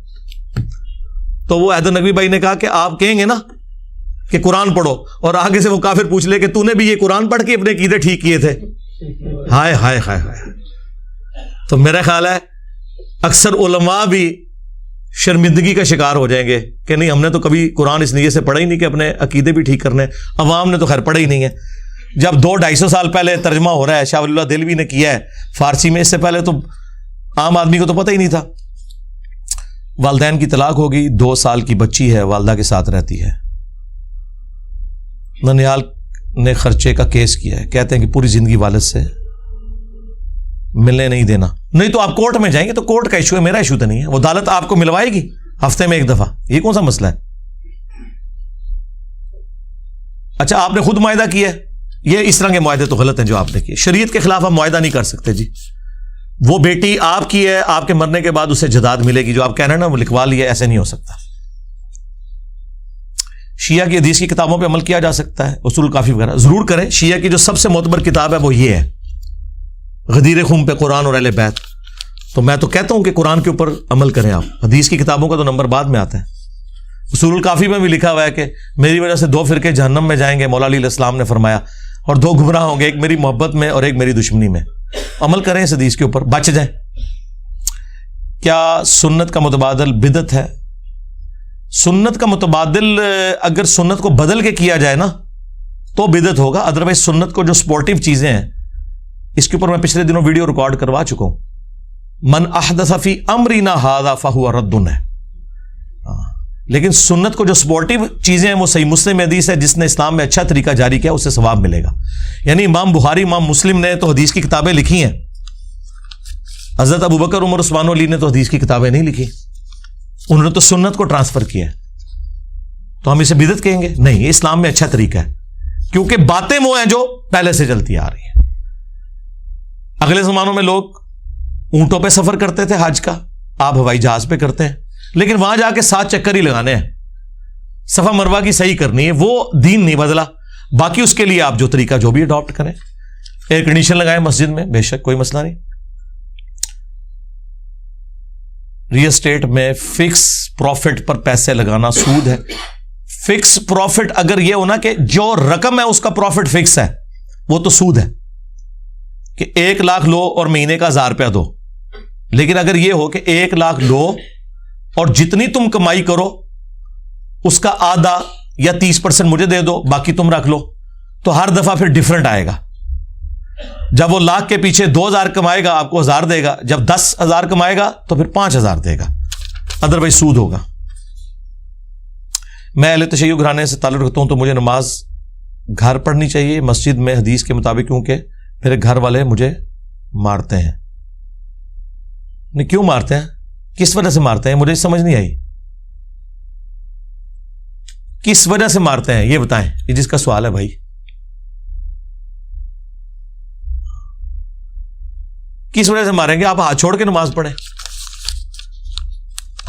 تو وہ حیدر نقوی بھائی نے کہا کہ آپ کہیں گے نا کہ قرآن پڑھو اور آگے سے وہ کافر پوچھ لے کہ تو نے بھی یہ قرآن پڑھ کے اپنے عقیدے ٹھیک کیے تھے. ہائے ہائے ہائے ہائے. تو میرا خیال ہے اکثر علماء بھی شرمندگی کا شکار ہو جائیں گے کہ نہیں ہم نے تو کبھی قرآن اس نیت سے پڑھا ہی نہیں کہ اپنے عقیدے بھی ٹھیک کرنے. عوام نے تو خیر پڑھا ہی نہیں ہے. جب 200-250 سال پہلے ترجمہ ہو رہا ہے، شاہ ولی اللہ دہلوی نے کیا ہے فارسی میں، اس سے پہلے تو عام آدمی کو تو پتہ ہی نہیں تھا. والدین کی طلاق ہوگی، 2 سال کی بچی ہے، والدہ کے ساتھ رہتی ہے. ننیال نے خرچے کا کیس کیا ہے، کہتے ہیں کہ پوری زندگی والد سے ملنے نہیں دینا. نہیں تو آپ کورٹ میں جائیں گے تو کورٹ کا ایشو ہے، میرا ایشو تو نہیں ہے. وہ عدالت آپ کو ملوائے گی. ہفتے میں 1 دفعہ، یہ کون سا مسئلہ ہے؟ اچھا آپ نے خود معاہدہ کیا ہے، یہ اس طرح کے معاہدے تو غلط ہیں جو آپ نے کیے. شریعت کے خلاف آپ معاہدہ نہیں کر سکتے جی. وہ بیٹی آپ کی ہے، آپ کے مرنے کے بعد اسے جداد ملے گی، جو آپ کہہ رہے ہیں نا وہ لکھوا لیا، ایسے نہیں ہو سکتا. شیعہ کی حدیث کی کتابوں پہ عمل کیا جا سکتا ہے، اصول الکافی وغیرہ ضرور کریں. شیعہ کی جو سب سے معتبر کتاب ہے وہ یہ ہے، غدیر خم پہ قرآن اور اہل بیت. تو میں تو کہتا ہوں کہ قرآن کے اوپر عمل کریں آپ، حدیث کی کتابوں کا تو نمبر بعد میں آتا ہے. اصول الکافی میں بھی لکھا ہوا ہے کہ میری وجہ سے 2 فرقے جہنم میں جائیں گے، مولا علی علیہ السلام نے فرمایا، اور 2 گمراہ ہوں گے، ایک میری محبت میں اور ایک میری دشمنی میں. عمل کریں اس حدیث کے اوپر، بچ جائیں. کیا سنت کا متبادل بدعت ہے؟ سنت کا متبادل اگر سنت کو بدل کے کیا جائے نا تو بدعت ہوگا، ادروائز سنت کو جو سپورٹیو چیزیں ہیں اس کے اوپر میں پچھلے دنوں ویڈیو ریکارڈ کروا چکا ہوں. من احدث فی امرنا ھذا فہو رد ہے. لیکن سنت کو جو سپورٹیو چیزیں ہیں وہ صحیح مسلم میں حدیث ہے، جس نے اسلام میں اچھا طریقہ جاری کیا اسے ثواب ملے گا. یعنی امام بخاری، امام مسلم نے تو حدیث کی کتابیں لکھی ہیں، حضرت ابوبکر، عمر، عثمان و علی نے تو حدیث کی کتابیں نہیں لکھی، انہوں نے تو سنت کو ٹرانسفر کیا ہے. تو ہم اسے بدعت کہیں گے؟ نہیں، یہ اسلام میں اچھا طریقہ ہے، کیونکہ باتیں وہ ہیں جو پہلے سے چلتی آ رہی ہیں. اگلے زمانوں میں لوگ اونٹوں پہ سفر کرتے تھے حج کا، آپ ہوائی جہاز پہ کرتے ہیں، لیکن وہاں جا کے 7 چکر ہی لگانے ہیں، صفا مروہ کی صحیح کرنی ہے، وہ دین نہیں بدلا. باقی اس کے لیے آپ جو طریقہ جو بھی اڈاپٹ کریں، ایئر کنڈیشن لگائیں مسجد میں، بے شک کوئی مسئلہ نہیں. ریل اسٹیٹ میں فکس پروفٹ پر پیسے لگانا سود ہے. فکس پروفٹ اگر یہ ہونا کہ جو رقم ہے اس کا پروفٹ فکس ہے، وہ تو سود ہے کہ 1 لاکھ لو اور مہینے کا 1000 روپیہ دو. لیکن اگر یہ ہو کہ 1 لاکھ لو اور جتنی تم کمائی کرو اس کا آدھا یا 30% مجھے دے دو، باقی تم رکھ لو، تو ہر دفعہ پھر ڈیفرنٹ آئے گا. جب وہ لاکھ کے پیچھے 2000 کمائے گا آپ کو 1000 دے گا، جب 10,000 کمائے گا تو پھر 5000 دے گا، ادروائز سود ہوگا. میں اہل تشیع گھرانے سے تعلق رکھتا ہوں تو مجھے نماز گھر پڑھنی چاہیے مسجد میں حدیث کے مطابق، کیونکہ میرے گھر والے مجھے مارتے ہیں. نہیں، کیوں مارتے ہیں؟ کس وجہ سے مارتے ہیں؟ مجھے سمجھ نہیں آئی. کس وجہ سے مارتے ہیں یہ بتائیں، یہ جس کا سوال ہے بھائی. کس وجہ سے ماریں گے؟ آپ ہاتھ چھوڑ کے نماز پڑھیں.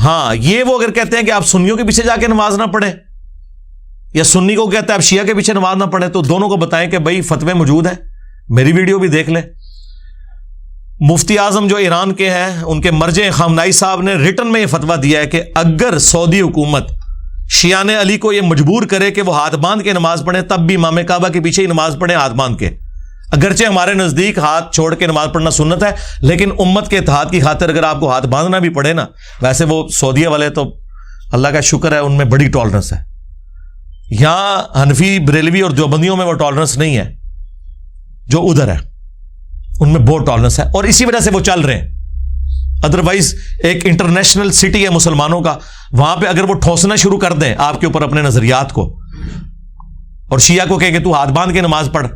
ہاں، یہ وہ اگر کہتے ہیں کہ آپ سنیوں کے پیچھے جا کے نماز نہ پڑھیں، یا سنی کو کہتا ہے آپ شیعہ کے پیچھے نماز نہ پڑھیں، تو دونوں کو بتائیں کہ بھائی فتوے موجود ہیں، میری ویڈیو بھی دیکھ لیں. مفتی اعظم جو ایران کے ہیں، ان کے مرجع خامنائی صاحب نے ریٹن میں یہ فتویٰ دیا ہے کہ اگر سعودی حکومت شیعان علی کو یہ مجبور کرے کہ وہ ہاتھ باندھ کے نماز پڑھیں، تب بھی امام کعبہ کے پیچھے ہی نماز پڑھیں ہاتھ باندھ کے. اگرچہ ہمارے نزدیک ہاتھ چھوڑ کے نماز پڑھنا سنت ہے، لیکن امت کے اتحاد کی خاطر اگر آپ کو ہاتھ باندھنا بھی پڑے نا، ویسے وہ سعودیہ والے تو اللہ کا شکر ہے ان میں بڑی ٹالرنس ہے. یہاں حنفی، بریلوی اور دیوبندیوں میں وہ ٹالرنس نہیں ہے جو ادھر ہے، ان میں بہت ٹالرنس ہے، اور اسی وجہ سے وہ چل رہے ہیں. ادروائز ایک انٹرنیشنل سٹی ہے مسلمانوں کا، وہاں پہ اگر وہ ٹھوسنا شروع کر دیں آپ کے اوپر اپنے نظریات کو، اور شیعہ کو کہیں گے تو ہاتھ باندھ کے نماز پڑھ،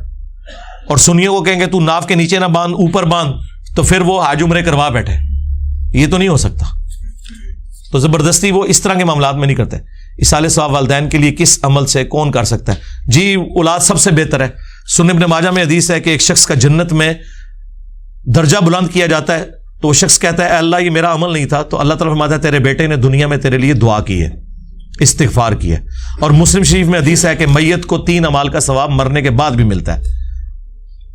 اور سنیوں کو کہیں گے تو ناف کے نیچے نہ باندھ اوپر باندھ، تو پھر وہ حج عمرے کروا بیٹھے. یہ تو نہیں ہو سکتا. تو زبردستی وہ اس طرح کے معاملات میں نہیں کرتے. ایصال ثواب والدین کے لیے کس عمل سے کون کر سکتا ہے؟ جی، اولاد سب سے بہتر ہے. سنن ابن ماجہ میں حدیث ہے کہ ایک شخص کا جنت میں درجہ بلند کیا جاتا ہے، تو وہ شخص کہتا ہے اے اللہ یہ میرا عمل نہیں تھا، تو اللہ تعالیٰ فرماتا ہے تیرے بیٹے نے دنیا میں تیرے لیے دعا کی ہے، استغفار کی ہے. اور مسلم شریف میں حدیث ہے کہ میت کو 3 اعمال کا ثواب مرنے کے بعد بھی ملتا ہے.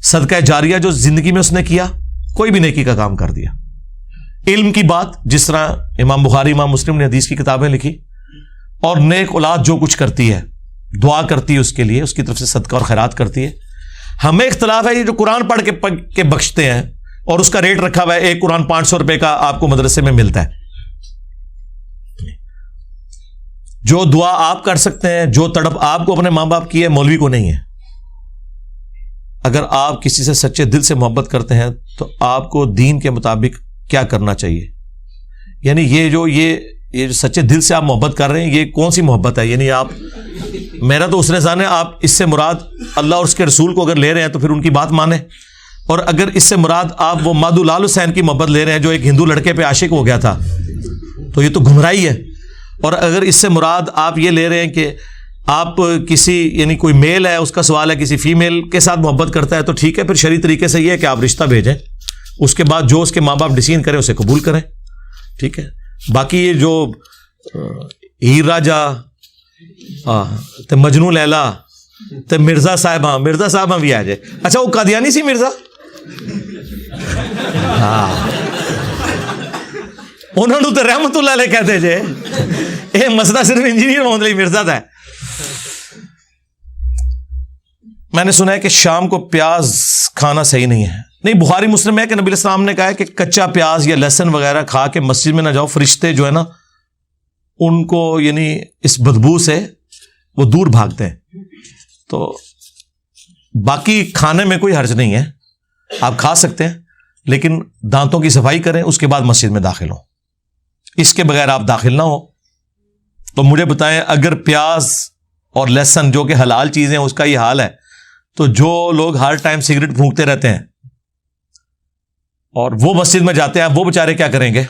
صدقہ جاریہ جو زندگی میں اس نے کیا، کوئی بھی نیکی کا کام کر دیا. علم کی بات، جس طرح امام بخاری، امام مسلم نے حدیث کی کتابیں لکھی. اور نیک اولاد جو کچھ کرتی ہے، دعا کرتی ہے اس کے لیے، اس کی طرف سے صدقہ اور خیرات کرتی ہے. ہمیں اختلاف ہے یہ جو قرآن پڑھ کے بخشتے ہیں اور اس کا ریٹ رکھا ہوا ہے، ایک قرآن 500 روپے کا آپ کو مدرسے میں ملتا ہے. جو دعا آپ کر سکتے ہیں، جو تڑپ آپ کو اپنے ماں باپ کی ہے، مولوی کو نہیں ہے. اگر آپ کسی سے سچے دل سے محبت کرتے ہیں تو آپ کو دین کے مطابق کیا کرنا چاہیے. یعنی یہ جو سچے دل سے آپ محبت کر رہے ہیں، یہ کون سی محبت ہے؟ یعنی آپ، میرا تو اس نے جانے، آپ اس سے مراد اللہ اور اس کے رسول کو اگر لے رہے ہیں تو پھر ان کی بات مانیں. اور اگر اس سے مراد آپ وہ مادو لال حسین کی محبت لے رہے ہیں جو ایک ہندو لڑکے پہ عاشق ہو گیا تھا، تو یہ تو گمراہی ہے. اور اگر اس سے مراد آپ یہ لے رہے ہیں کہ آپ کسی یعنی کوئی میل ہے اس کا سوال ہے کسی فیمیل کے ساتھ محبت کرتا ہے تو ٹھیک ہے، پھر شرعی طریقے سے یہ ہے کہ آپ رشتہ بھیجیں، اس کے بعد جو اس کے ماں باپ ڈیسیژن کریں اسے قبول کریں، ٹھیک ہے۔ باقی یہ جو ہیر راجا تے مجنو لیلا تے مرزا صاحبہ بھی آ جائے، اچھا وہ قادیانی سی مرزا، ہاں انہوں نے تو رحمت اللہ علیہ کہتے جے، یہ مسئلہ صرف انجینئر محمد علی مرزا تھا۔ میں نے سنا ہے کہ شام کو پیاز کھانا صحیح نہیں ہے، نہیں بخاری مسلم میں ہے کہ نبی علیہ السلام نے کہا ہے کہ کچا پیاز یا لہسن وغیرہ کھا کے مسجد میں نہ جاؤ، فرشتے جو ہے نا ان کو یعنی اس بدبو سے وہ دور بھاگتے ہیں۔ تو باقی کھانے میں کوئی حرج نہیں ہے، آپ کھا سکتے ہیں، لیکن دانتوں کی صفائی کریں، اس کے بعد مسجد میں داخل ہوں، اس کے بغیر آپ داخل نہ ہو۔ تو مجھے بتائیں اگر پیاز اور لہسن جو کہ حلال چیزیں اس کا یہ حال ہے، تو جو لوگ ہر ٹائم سگریٹ پھونکتے رہتے ہیں اور وہ مسجد میں جاتے ہیں وہ بیچارے کیا کریں گے؟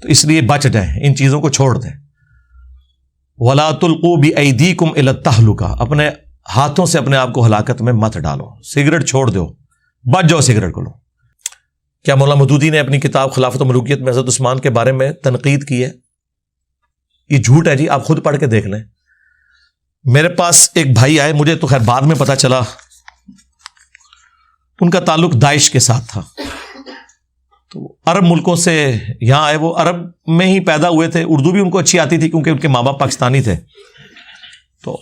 تو اس لیے بچ جائیں، ان چیزوں کو چھوڑ دیں۔ وَلَا تُلْقُوا بِأَيْدِيكُمْ إِلَى التَّهْلُكَةِ، اپنے ہاتھوں سے اپنے آپ کو ہلاکت میں مت ڈالو، سگریٹ چھوڑ دو، بچ جاؤ سگریٹ کو۔ کیا مولانا مودودی نے اپنی کتاب خلافت و ملوکیت میں حضرت عثمان کے بارے میں تنقید کی ہے؟ یہ جھوٹ ہے جی، آپ خود پڑھ کے دیکھ لیں۔ میرے پاس ایک بھائی آئے، مجھے تو خیر بعد میں پتا چلا ان کا تعلق داعش کے ساتھ تھا، تو عرب ملکوں سے یہاں آئے، وہ عرب میں ہی پیدا ہوئے تھے، اردو بھی ان کو اچھی آتی تھی کیونکہ ان کے ماں باپ پاکستانی تھے، تو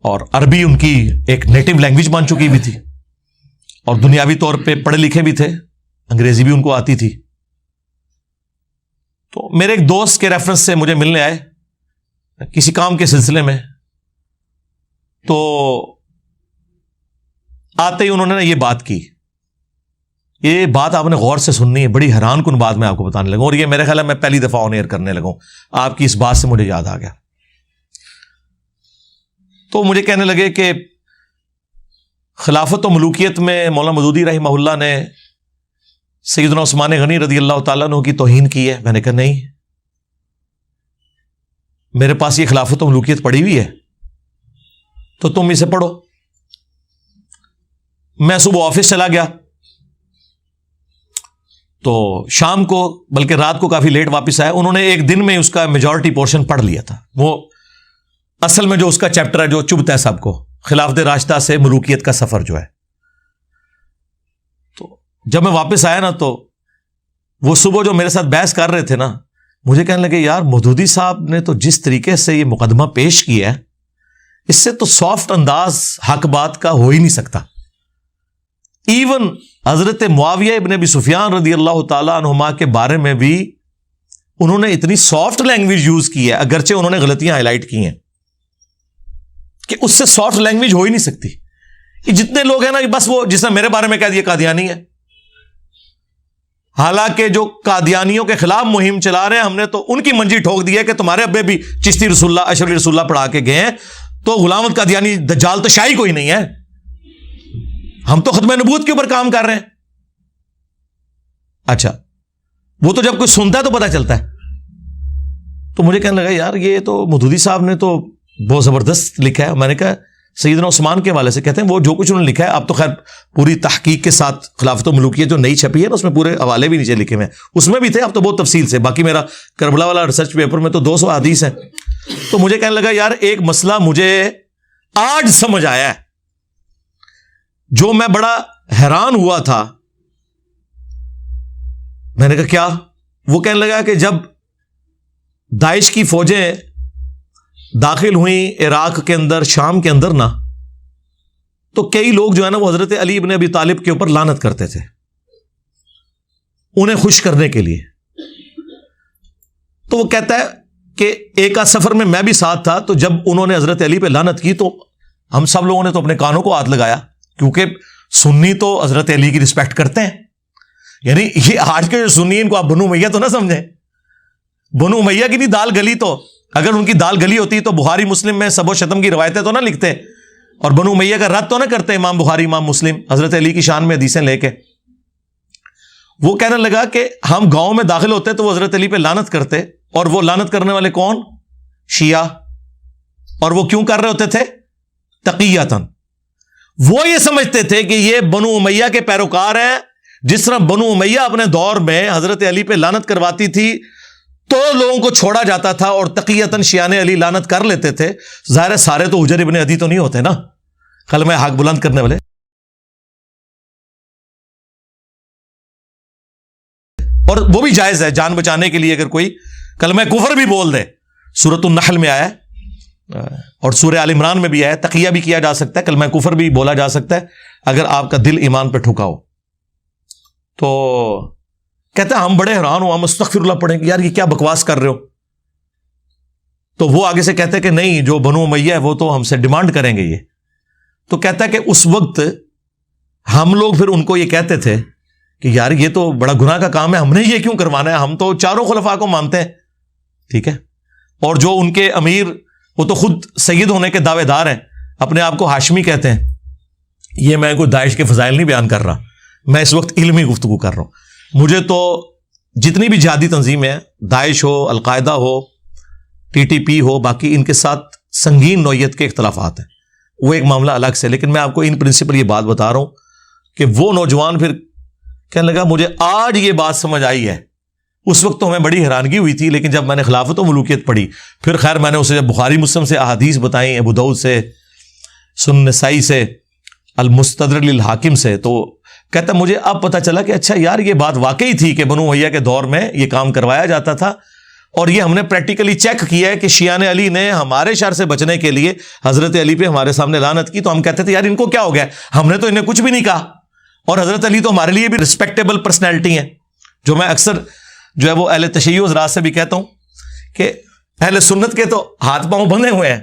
اور عربی ان کی ایک نیٹو لینگویج بن چکی بھی تھی، اور دنیاوی طور پہ پڑھے لکھے بھی تھے، انگریزی بھی ان کو آتی تھی۔ تو میرے ایک دوست کے ریفرنس سے مجھے ملنے آئے کسی کام کے سلسلے میں، تو آتے ہی انہوں نے یہ بات کی، یہ بات آپ نے غور سے سننی ہے، بڑی حیران کن بات میں آپ کو بتانے لگا، اور یہ میرے خیال ہے میں پہلی دفعہ آن ایئر کرنے لگا ہوں، آپ کی اس بات سے مجھے یاد آ گیا۔ تو مجھے کہنے لگے کہ خلافت و ملوکیت میں مولانا مودودی رحمہ اللہ نے سیدنا عثمان غنی رضی اللہ تعالیٰ عنہ کی توہین کی ہے۔ میں نے کہا نہیں، میرے پاس یہ خلافت و ملوکیت پڑھی ہوئی ہے، تو تم اسے پڑھو۔ میں صبح آفس چلا گیا، تو شام کو بلکہ رات کو کافی لیٹ واپس آیا، انہوں نے ایک دن میں اس کا میجورٹی پورشن پڑھ لیا تھا۔ وہ اصل میں جو اس کا چیپٹر ہے جو چبھتا ہے سب کو، خلافت راشدہ سے ملوکیت کا سفر جو ہے۔ تو جب میں واپس آیا نا، تو وہ صبح جو میرے ساتھ بحث کر رہے تھے نا، مجھے کہنے لگے یار مودودی صاحب نے تو جس طریقے سے یہ مقدمہ پیش کیا ہے، اس سے تو سافٹ انداز حق بات کا ہو ہی نہیں سکتا۔ ایون حضرت معاویہ ابن ابی سفیان رضی اللہ تعالیٰ عنہما کے بارے میں بھی انہوں نے اتنی سافٹ لینگویج یوز کی ہے، اگرچہ انہوں نے غلطیاں ہائی لائٹ کی ہیں، کہ اس سے سافٹ لینگویج ہو ہی نہیں سکتی۔ یہ جتنے لوگ ہیں نا، بس وہ جس نے میرے بارے میں کہہ دیا قادیانی ہے، حالانکہ جو قادیانیوں کے خلاف مہم چلا رہے ہیں، ہم نے تو ان کی منجی ٹھوک دی ہے کہ تمہارے ابے بھی چشتی رسول اللہ اشرفی رسول اللہ پڑھا کے گئے ہیں، تو غلام احمد قادیانی دجال تو شاہی کوئی نہیں ہے، ہم تو ختم نبوت کے اوپر کام کر رہے ہیں۔ اچھا، وہ تو جب کوئی سنتا ہے تو پتہ چلتا ہے۔ تو مجھے کہنے لگا یار یہ تو مودودی صاحب نے تو بہت زبردست لکھا ہے۔ میں نے کہا سیدنا عثمان کے حوالے سے کہتے ہیں وہ جو کچھ انہوں نے لکھا ہے، اب تو خیر پوری تحقیق کے ساتھ خلافت و ملوکیت جو نئی چھپی ہے نا، اس میں پورے حوالے بھی نیچے لکھے ہوئے ہیں، اس میں بھی تھے، اب تو بہت تفصیل سے، باقی میرا کربلا والا ریسرچ پیپر میں تو 200 حدیث ہیں۔ تو مجھے کہنے لگا یار ایک مسئلہ مجھے آج سمجھ آیا ہے، جو میں بڑا حیران ہوا تھا۔ میں نے کہا کیا؟ وہ کہنے لگا کہ جب داعش کی فوجیں داخل ہوئیں عراق کے اندر، شام کے اندر نا، تو کئی لوگ جو ہے نا وہ حضرت علی ابن ابی طالب کے اوپر لعنت کرتے تھے انہیں خوش کرنے کے لیے۔ تو وہ کہتا ہے کہ ایک آدھ سفر میں بھی ساتھ تھا، تو جب انہوں نے حضرت علی پہ لعنت کی تو ہم سب لوگوں نے تو اپنے کانوں کو ہاتھ لگایا، کیونکہ سنی تو حضرت علی کی رسپیکٹ کرتے ہیں۔ یعنی یہ آج کے جو سنی ان کو آپ بنو امیہ تو نہ سمجھیں، بنو امیہ کی نہیں دال گلی، تو اگر ان کی دال گلی ہوتی تو بخاری مسلم میں سب و شتم کی روایتیں تو نہ لکھتے، اور بنو امیہ کا رد تو نہ کرتے امام بخاری امام مسلم حضرت علی کی شان میں حدیثیں لے کے۔ وہ کہنے لگا کہ ہم گاؤں میں داخل ہوتے تو وہ حضرت علی پہ لعنت کرتے، اور وہ لعنت کرنے والے کون؟ شیعہ. اور وہ کیوں کر رہے ہوتے تھے؟ تقیتاً. وہ یہ سمجھتے تھے کہ یہ بنو امیہ کے پیروکار ہیں. جس طرح بنو امیہ اپنے دور میں حضرت علی پہ لعنت کرواتی تھی تو لوگوں کو چھوڑا جاتا تھا، اور تقیتاً شیعہ علی لعنت کر لیتے تھے. ظاہر ہے سارے تو حجر ابن عدی تو نہیں ہوتے نا کلمہ حق بلند کرنے والے. اور وہ بھی جائز ہے جان بچانے کے لیے، اگر کوئی کلمہ کفر بھی بول دے. سورۃ النحل میں آیا ہے اور سورہ آل عمران میں بھی آیا ہے. تقیہ بھی کیا جا سکتا ہے، کلمہ کفر بھی بولا جا سکتا ہے اگر آپ کا دل ایمان پہ ٹھکا ہو. تو کہتے ہیں ہم بڑے حیران ہو، ہم استغفر اللہ پڑھیں کہ یار یہ کیا بکواس کر رہے ہو. تو وہ آگے سے کہتے ہیں کہ نہیں، جو بنو امیہ ہے وہ تو ہم سے ڈیمانڈ کریں گے یہ. تو کہتا ہے کہ اس وقت ہم لوگ پھر ان کو یہ کہتے تھے کہ یار یہ تو بڑا گناہ کا کام ہے، ہم نے یہ کیوں کروانا ہے، ہم تو چاروں خلفاء کو مانتے ہیں. ٹھیک ہے. اور جو ان کے امیر، وہ تو خود سید ہونے کے دعوے دار ہیں، اپنے آپ کو ہاشمی کہتے ہیں. یہ میں کوئی داعش کے فضائل نہیں بیان کر رہا، میں اس وقت علمی گفتگو کر رہا ہوں. مجھے تو جتنی بھی جہادی تنظیمیں ہیں، داعش ہو، القاعدہ ہو، ٹی ٹی پی ہو، باقی ان کے ساتھ سنگین نوعیت کے اختلافات ہیں، وہ ایک معاملہ الگ سے. لیکن میں آپ کو ان پرنسپل یہ بات بتا رہا ہوں کہ وہ نوجوان پھر کہنے لگا مجھے آج یہ بات سمجھ آئی ہے. اس وقت تو ہمیں بڑی حیرانگی ہوئی تھی، لیکن جب میں نے خلافت و ملوکیت پڑھی، پھر خیر میں نے اسے جب بخاری مسلم سے احادیث بتائیں، ابو داؤد سے، سنن نسائی سے، المستدرک للحاکم سے، تو کہتا مجھے اب پتہ چلا کہ اچھا یار یہ بات واقعی تھی کہ بنو امیہ کے دور میں یہ کام کروایا جاتا تھا. اور یہ ہم نے پریکٹیکلی چیک کیا ہے کہ شیعہ علی نے ہمارے شر سے بچنے کے لیے حضرت علی پہ ہمارے سامنے لعنت کی. تو ہم کہتے تھے یار ان کو کیا ہو گیا، ہم نے تو انہیں کچھ بھی نہیں کہا. اور حضرت علی تو ہمارے لیے بھی رسپیکٹیبل پرسنالٹی ہیں. جو میں اکثر جو ہے وہ اہل تشیع حضرات سے بھی کہتا ہوں کہ اہل سنت کے تو ہاتھ پاؤں بندھے ہوئے ہیں،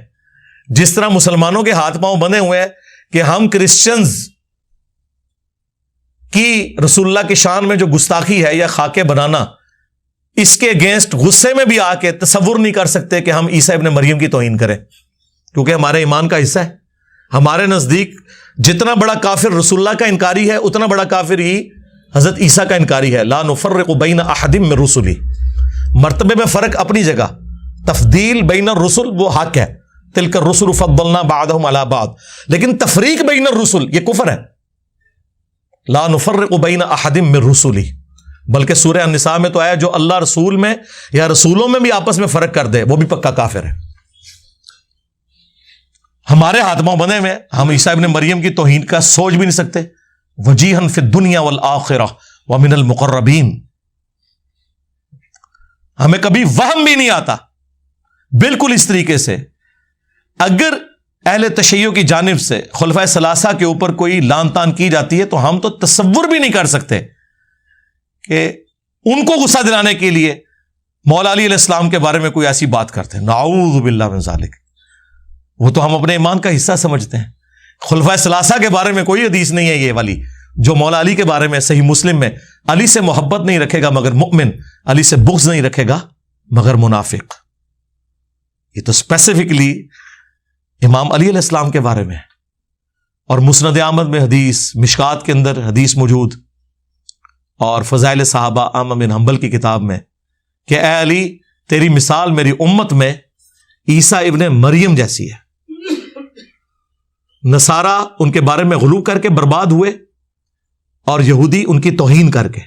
جس طرح مسلمانوں کے ہاتھ پاؤں بندھے ہوئے ہیں کہ ہم کرسچنز کی رسول اللہ کی شان میں جو گستاخی ہے یا خاکے بنانا، اس کے اگینسٹ غصے میں بھی آ کے تصور نہیں کر سکتے کہ ہم عیسیٰ ابن مریم کی توہین کریں، کیونکہ ہمارے ایمان کا حصہ ہے. ہمارے نزدیک جتنا بڑا کافر رسول اللہ کا انکاری ہے، اتنا بڑا کافر ہی حضرت عیسیٰ کا انکاری ہے. لا نفرق بین احد من رسلی، مرتبے میں فرق اپنی جگہ، تفضیل بین الرسل وہ حق ہے، تلک الرسل فضلنا بعضهم علی بعض. لیکن تفریق بین الرسل یہ کفر ہے. لا نفرق بین احد من رسلی، بلکہ سورہ النساء میں تو آیا جو اللہ رسول میں یا رسولوں میں بھی آپس میں فرق کر دے وہ بھی پکا کافر ہے. ہمارے ہاتھ پاؤں بندھے میں، ہم عیسیٰ ابن مریم کی توہین کا سوچ بھی نہیں سکتے. وجیہا فی الدنیا والآخرہ ومن المقربین، ہمیں کبھی وہم بھی نہیں آتا. بالکل اس طریقے سے اگر اہل تشیع کی جانب سے خلفائے ثلاثہ کے اوپر کوئی لان تان کی جاتی ہے تو ہم تو تصور بھی نہیں کر سکتے کہ ان کو غصہ دلانے کے لیے مولا علی علیہ السلام کے بارے میں کوئی ایسی بات کرتے ہیں. نعوذ باللہ من ذالک. وہ تو ہم اپنے ایمان کا حصہ سمجھتے ہیں. خلفائے ثلاثہ کے بارے میں کوئی حدیث نہیں ہے یہ والی جو مولا علی کے بارے میں صحیح مسلم میں علی سے محبت نہیں رکھے گا مگر مؤمن، علی سے بغض نہیں رکھے گا مگر منافق. یہ تو اسپیسیفکلی امام علی علیہ السلام کے بارے میں. اور مسند احمد میں حدیث، مشکات کے اندر حدیث موجود، اور فضائل صحابہ احمد بن حنبل کی کتاب میں کہ اے علی تیری مثال میری امت میں عیسیٰ ابن مریم جیسی ہے. نصارہ ان کے بارے میں غلو کر کے برباد ہوئے اور یہودی ان کی توہین کر کے.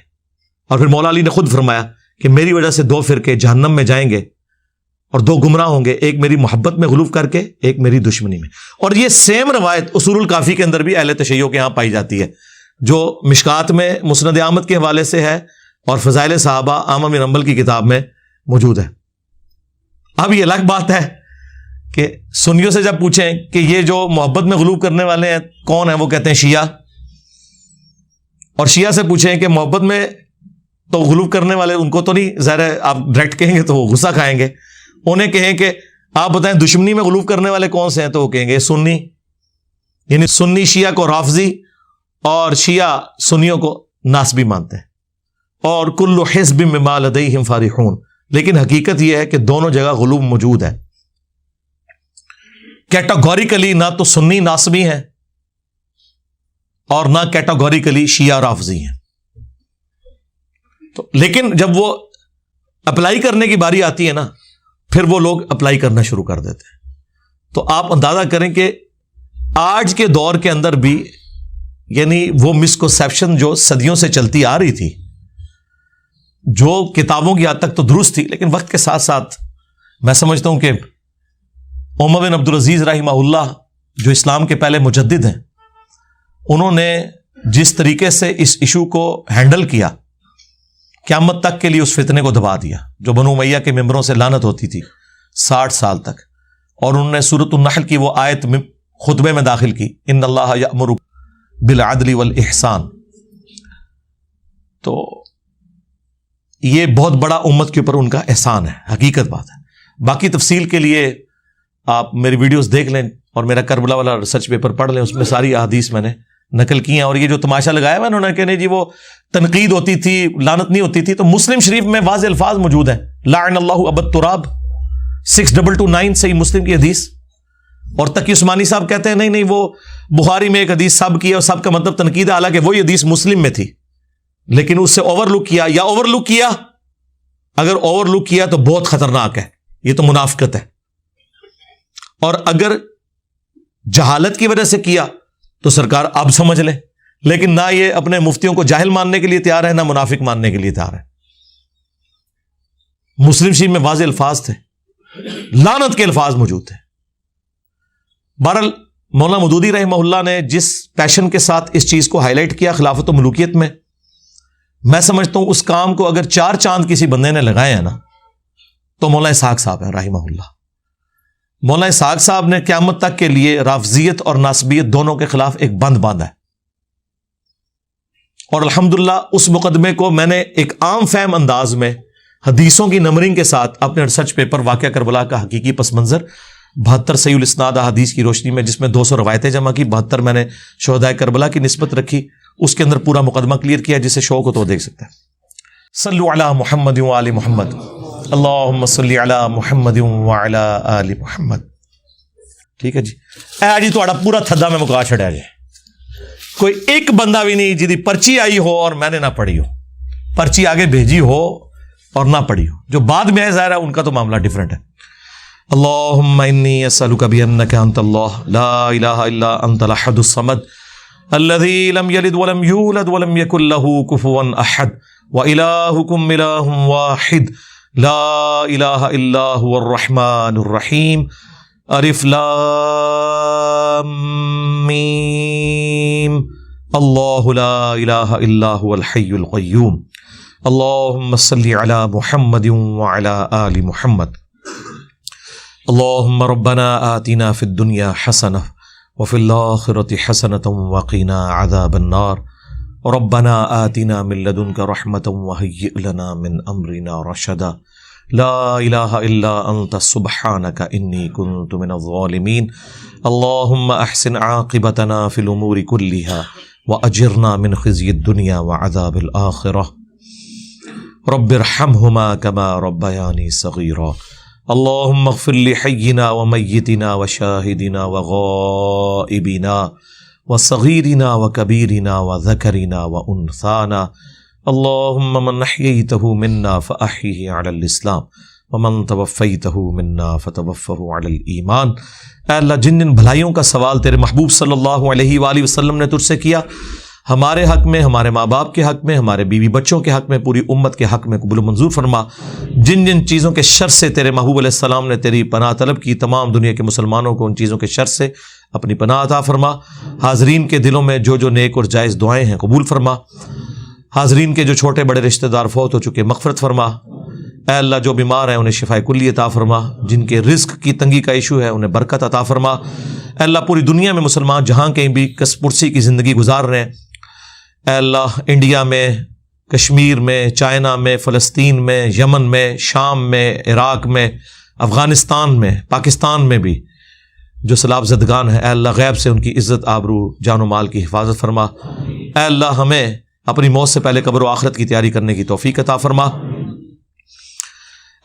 اور پھر مولا علی نے خود فرمایا کہ میری وجہ سے دو فرقے جہنم میں جائیں گے اور دو گمراہ ہوں گے، ایک میری محبت میں غلو کر کے، ایک میری دشمنی میں. اور یہ سیم روایت اصول الکافی کے اندر بھی اہل تشیع کے ہاں پائی جاتی ہے، جو مشکات میں مسند احمد کے حوالے سے ہے اور فضائل صحابہ احمد بن حنبل کی کتاب میں موجود ہے. اب یہ الگ بات ہے کہ سنیوں سے جب پوچھیں کہ یہ جو محبت میں غلو کرنے والے ہیں کون ہیں، وہ کہتے ہیں شیعہ. اور شیعہ سے پوچھیں کہ محبت میں تو غلو کرنے والے ان کو تو نہیں، ظاہر ہے آپ ڈائریکٹ کہیں گے تو وہ غصہ کھائیں گے. انہیں کہیں کہ آپ بتائیں دشمنی میں غلو کرنے والے کون سے ہیں، تو وہ کہیں گے سنی، یعنی سنی شیعہ کو رافضی اور شیعہ سنیوں کو ناسبی مانتے ہیں. اور کل حزب بما لدیہم فرحون. لیکن حقیقت یہ ہے کہ دونوں جگہ غلو موجود ہے. کیٹاگوریکلی نہ تو سنی ناسبی ہیں اور نہ کیٹاگوریکلی شیعہ رافضی ہیں. تو لیکن جب وہ اپلائی کرنے کی باری آتی ہے نا، پھر وہ لوگ اپلائی کرنا شروع کر دیتے ہیں. تو آپ اندازہ کریں کہ آج کے دور کے اندر بھی یعنی وہ مسکنسیپشن جو صدیوں سے چلتی آ رہی تھی، جو کتابوں کی حد تک تو درست تھی، لیکن وقت کے ساتھ ساتھ میں سمجھتا ہوں کہ عمر بن عبدالعزیز رحمہ اللہ جو اسلام کے پہلے مجدد ہیں، انہوں نے جس طریقے سے اس ایشو کو ہینڈل کیا، قیامت تک کے لیے اس فتنے کو دبا دیا جو بنو امیہ کے ممبروں سے لعنت ہوتی تھی 60 سال تک. اور انہوں نے سورۃ النحل کی وہ آیت خطبے میں داخل کی، ان اللہ یأمر بالعدل والاحسان. تو یہ بہت بڑا امت کے اوپر ان کا احسان ہے، حقیقت بات ہے. باقی تفصیل کے لیے آپ میری ویڈیوز دیکھ لیں اور میرا کربلا والا ریسرچ پیپر پڑھ لیں، اس میں ساری احادیث میں نے نقل کی ہیں. اور یہ جو تماشا لگایا ہوا انہوں نے کہ نہیں جی وہ تنقید ہوتی تھی، لعنت نہیں ہوتی تھی، تو مسلم شریف میں واضح الفاظ موجود ہیں، لعن اللہ ابا التراب 6229 صحیح مسلم کی حدیث. اور تقی عثمانی صاحب کہتے ہیں نہیں وہ بخاری میں ایک حدیث سب کی ہے اور سب کا مطلب تنقید ہے، حالانکہ وہی حدیث مسلم میں تھی لیکن اس سے اوور لک کیا. یا اوور لک کیا، اگر اوور لک کیا تو بہت خطرناک ہے، یہ تو منافقت ہے. اور اگر جہالت کی وجہ سے کیا تو سرکار اب سمجھ لیں، لیکن نہ یہ اپنے مفتیوں کو جاہل ماننے کے لیے تیار ہے، نہ منافق ماننے کے لیے تیار ہے. مسلم شریف میں واضح الفاظ تھے، لعنت کے الفاظ موجود تھے. بہرحال مولانا مودودی رحمہ اللہ نے جس پیشن کے ساتھ اس چیز کو ہائی لائٹ کیا خلافت و ملوکیت میں سمجھتا ہوں اس کام کو اگر 4 چاند کسی بندے نے لگائے ہیں نا تو مولانا اسحاق صاحب ہیں رحمہ اللہ. مولانا اسحاق صاحب نے قیامت تک کے لیے رافضیت اور ناسبیت دونوں کے خلاف ایک بند باندھا ہے. اور الحمدللہ اس مقدمے کو میں نے ایک عام فہم انداز میں حدیثوں کی نمبرنگ کے ساتھ اپنے ریسرچ پیپر واقعہ کربلا کا حقیقی پس منظر 72 صحیح الاسناد احادیث کی روشنی میں، جس میں 200 روایتیں جمع کی، 72 میں نے شہداء کربلا کی نسبت رکھی، اس کے اندر پورا مقدمہ کلیئر کیا. جسے شوق ہو تو دیکھ سکتے ہیں. صلو علی محمد و آل محمد، اللہم صلی علی محمد و علی آل محمد. ٹھیک ہے جی. اے جی تھوڑا پورا تھدا میں مکا چھڑیا جائے. کوئی ایک بندہ بھی نہیں جی پرچی آئی ہو اور میں نے نہ پڑھی ہو، پرچی آگے بھیجی ہو اور نہ پڑھی ہو. جو بعد میں ہے ظاہر ہے ان کا تو معاملہ ڈیفرنٹ ہے. اللہم انی اسألک بانک انت اللہ لا الہ الا انت الاحد الصمد الذی لم یلد ولم یولد ولم یکن لہ کفوا احد وإلہکم الہ واحد لا الہ الا هو الرحمن الرحیم الف لام میم اللہ لا الہ الا هو الحی القیوم اللہم صلی علی محمد وعلی آل محمد. اللہم ربنا آتنا فی الدنیا حسنہ وفی الآخرۃ حسنۃ وقنا عذاب النار ربنا آتنا من لدنک رحمۃ وہیئ لنا من امرنا رشدا لا الہ الا انت سبحانک انی کنت من الظالمین. اللہم احسن عاقبتنا فی الامور کلہا واجرنا من خزی الدنیا وعذاب الآخرہ. رب ارحمہما کما ربیانی صغیرا. اللہم اغفر لحینا ومیتنا وشاہدنا وغائبنا وصغیرنا وکبیرنا وذکرنا وانثانا. اللہم من احییتہ منا فاحیہ علی الاسلام ومن توفیتہ منا فتوفہ علی الایمان. اے اللہ جن جن بھلائیوں کا سوال تیرے محبوب صلی اللہ علیہ وآلہ وسلم نے تجھ سے کیا، ہمارے حق میں، ہمارے ماں باپ کے حق میں، ہمارے بیوی بچوں کے حق میں، پوری امت کے حق میں قبول و منظور فرما. جن جن چیزوں کے شر سے تیرے محبوب علیہ السلام نے تیری پناہ طلب کی، تمام دنیا کے مسلمانوں کو ان چیزوں کے شر سے اپنی پناہ عطا فرما. حاضرین کے دلوں میں جو جو نیک اور جائز دعائیں ہیں قبول فرما. حاضرین کے جو چھوٹے بڑے رشتہ دار فوت ہو چکے مغفرت فرما. اے اللہ جو بیمار ہیں انہیں شفائے کلی عطا فرما. جن کے رزق کی تنگی کا ایشو ہے انہیں برکت عطا فرما. اے اللہ پوری دنیا میں مسلمان جہاں کہیں بھی کس پرسی کی زندگی گزار رہے ہیں، اے اللہ انڈیا میں، کشمیر میں، چائنا میں، فلسطین میں، یمن میں، شام میں، عراق میں، افغانستان میں، پاکستان میں بھی جو سیلاب زدگان ہیں، اے اللہ غیب سے ان کی عزت آبرو جان و مال کی حفاظت فرما. اے اللہ ہمیں اپنی موت سے پہلے قبر و آخرت کی تیاری کرنے کی توفیق عطا فرما.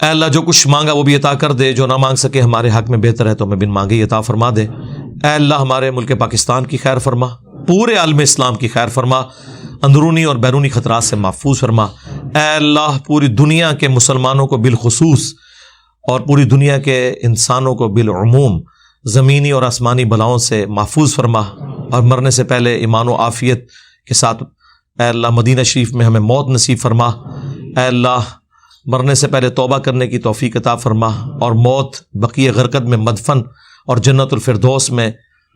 اے اللہ جو کچھ مانگا وہ بھی عطا کر دے، جو نہ مانگ سکے ہمارے حق میں بہتر ہے تو ہمیں بن مانگے عطا فرما دے. اے اللہ ہمارے ملک پاکستان کی خیر فرما، پورے عالم اسلام کی خیر فرما. اندرونی اور بیرونی خطرات سے محفوظ فرما۔ اے اللہ پوری دنیا کے مسلمانوں کو بالخصوص اور پوری دنیا کے انسانوں کو بالعموم زمینی اور آسمانی بلاؤں سے محفوظ فرما، اور مرنے سے پہلے ایمان و عافیت کے ساتھ اے اللہ مدینہ شریف میں ہمیں موت نصیب فرما۔ اے اللہ مرنے سے پہلے توبہ کرنے کی توفیق عطا فرما، اور موت بقیع غرقد میں مدفن اور جنت الفردوس میں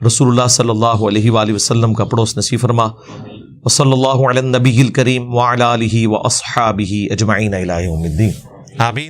رسول اللہ صلی اللہ علیہ وآلہ وسلم کا پڑوس نصیب فرما۔ وصلی اللہ علی النبی الکریم وعلی آلہ واصحابہ اجمعین الی یوم الدین، آمین۔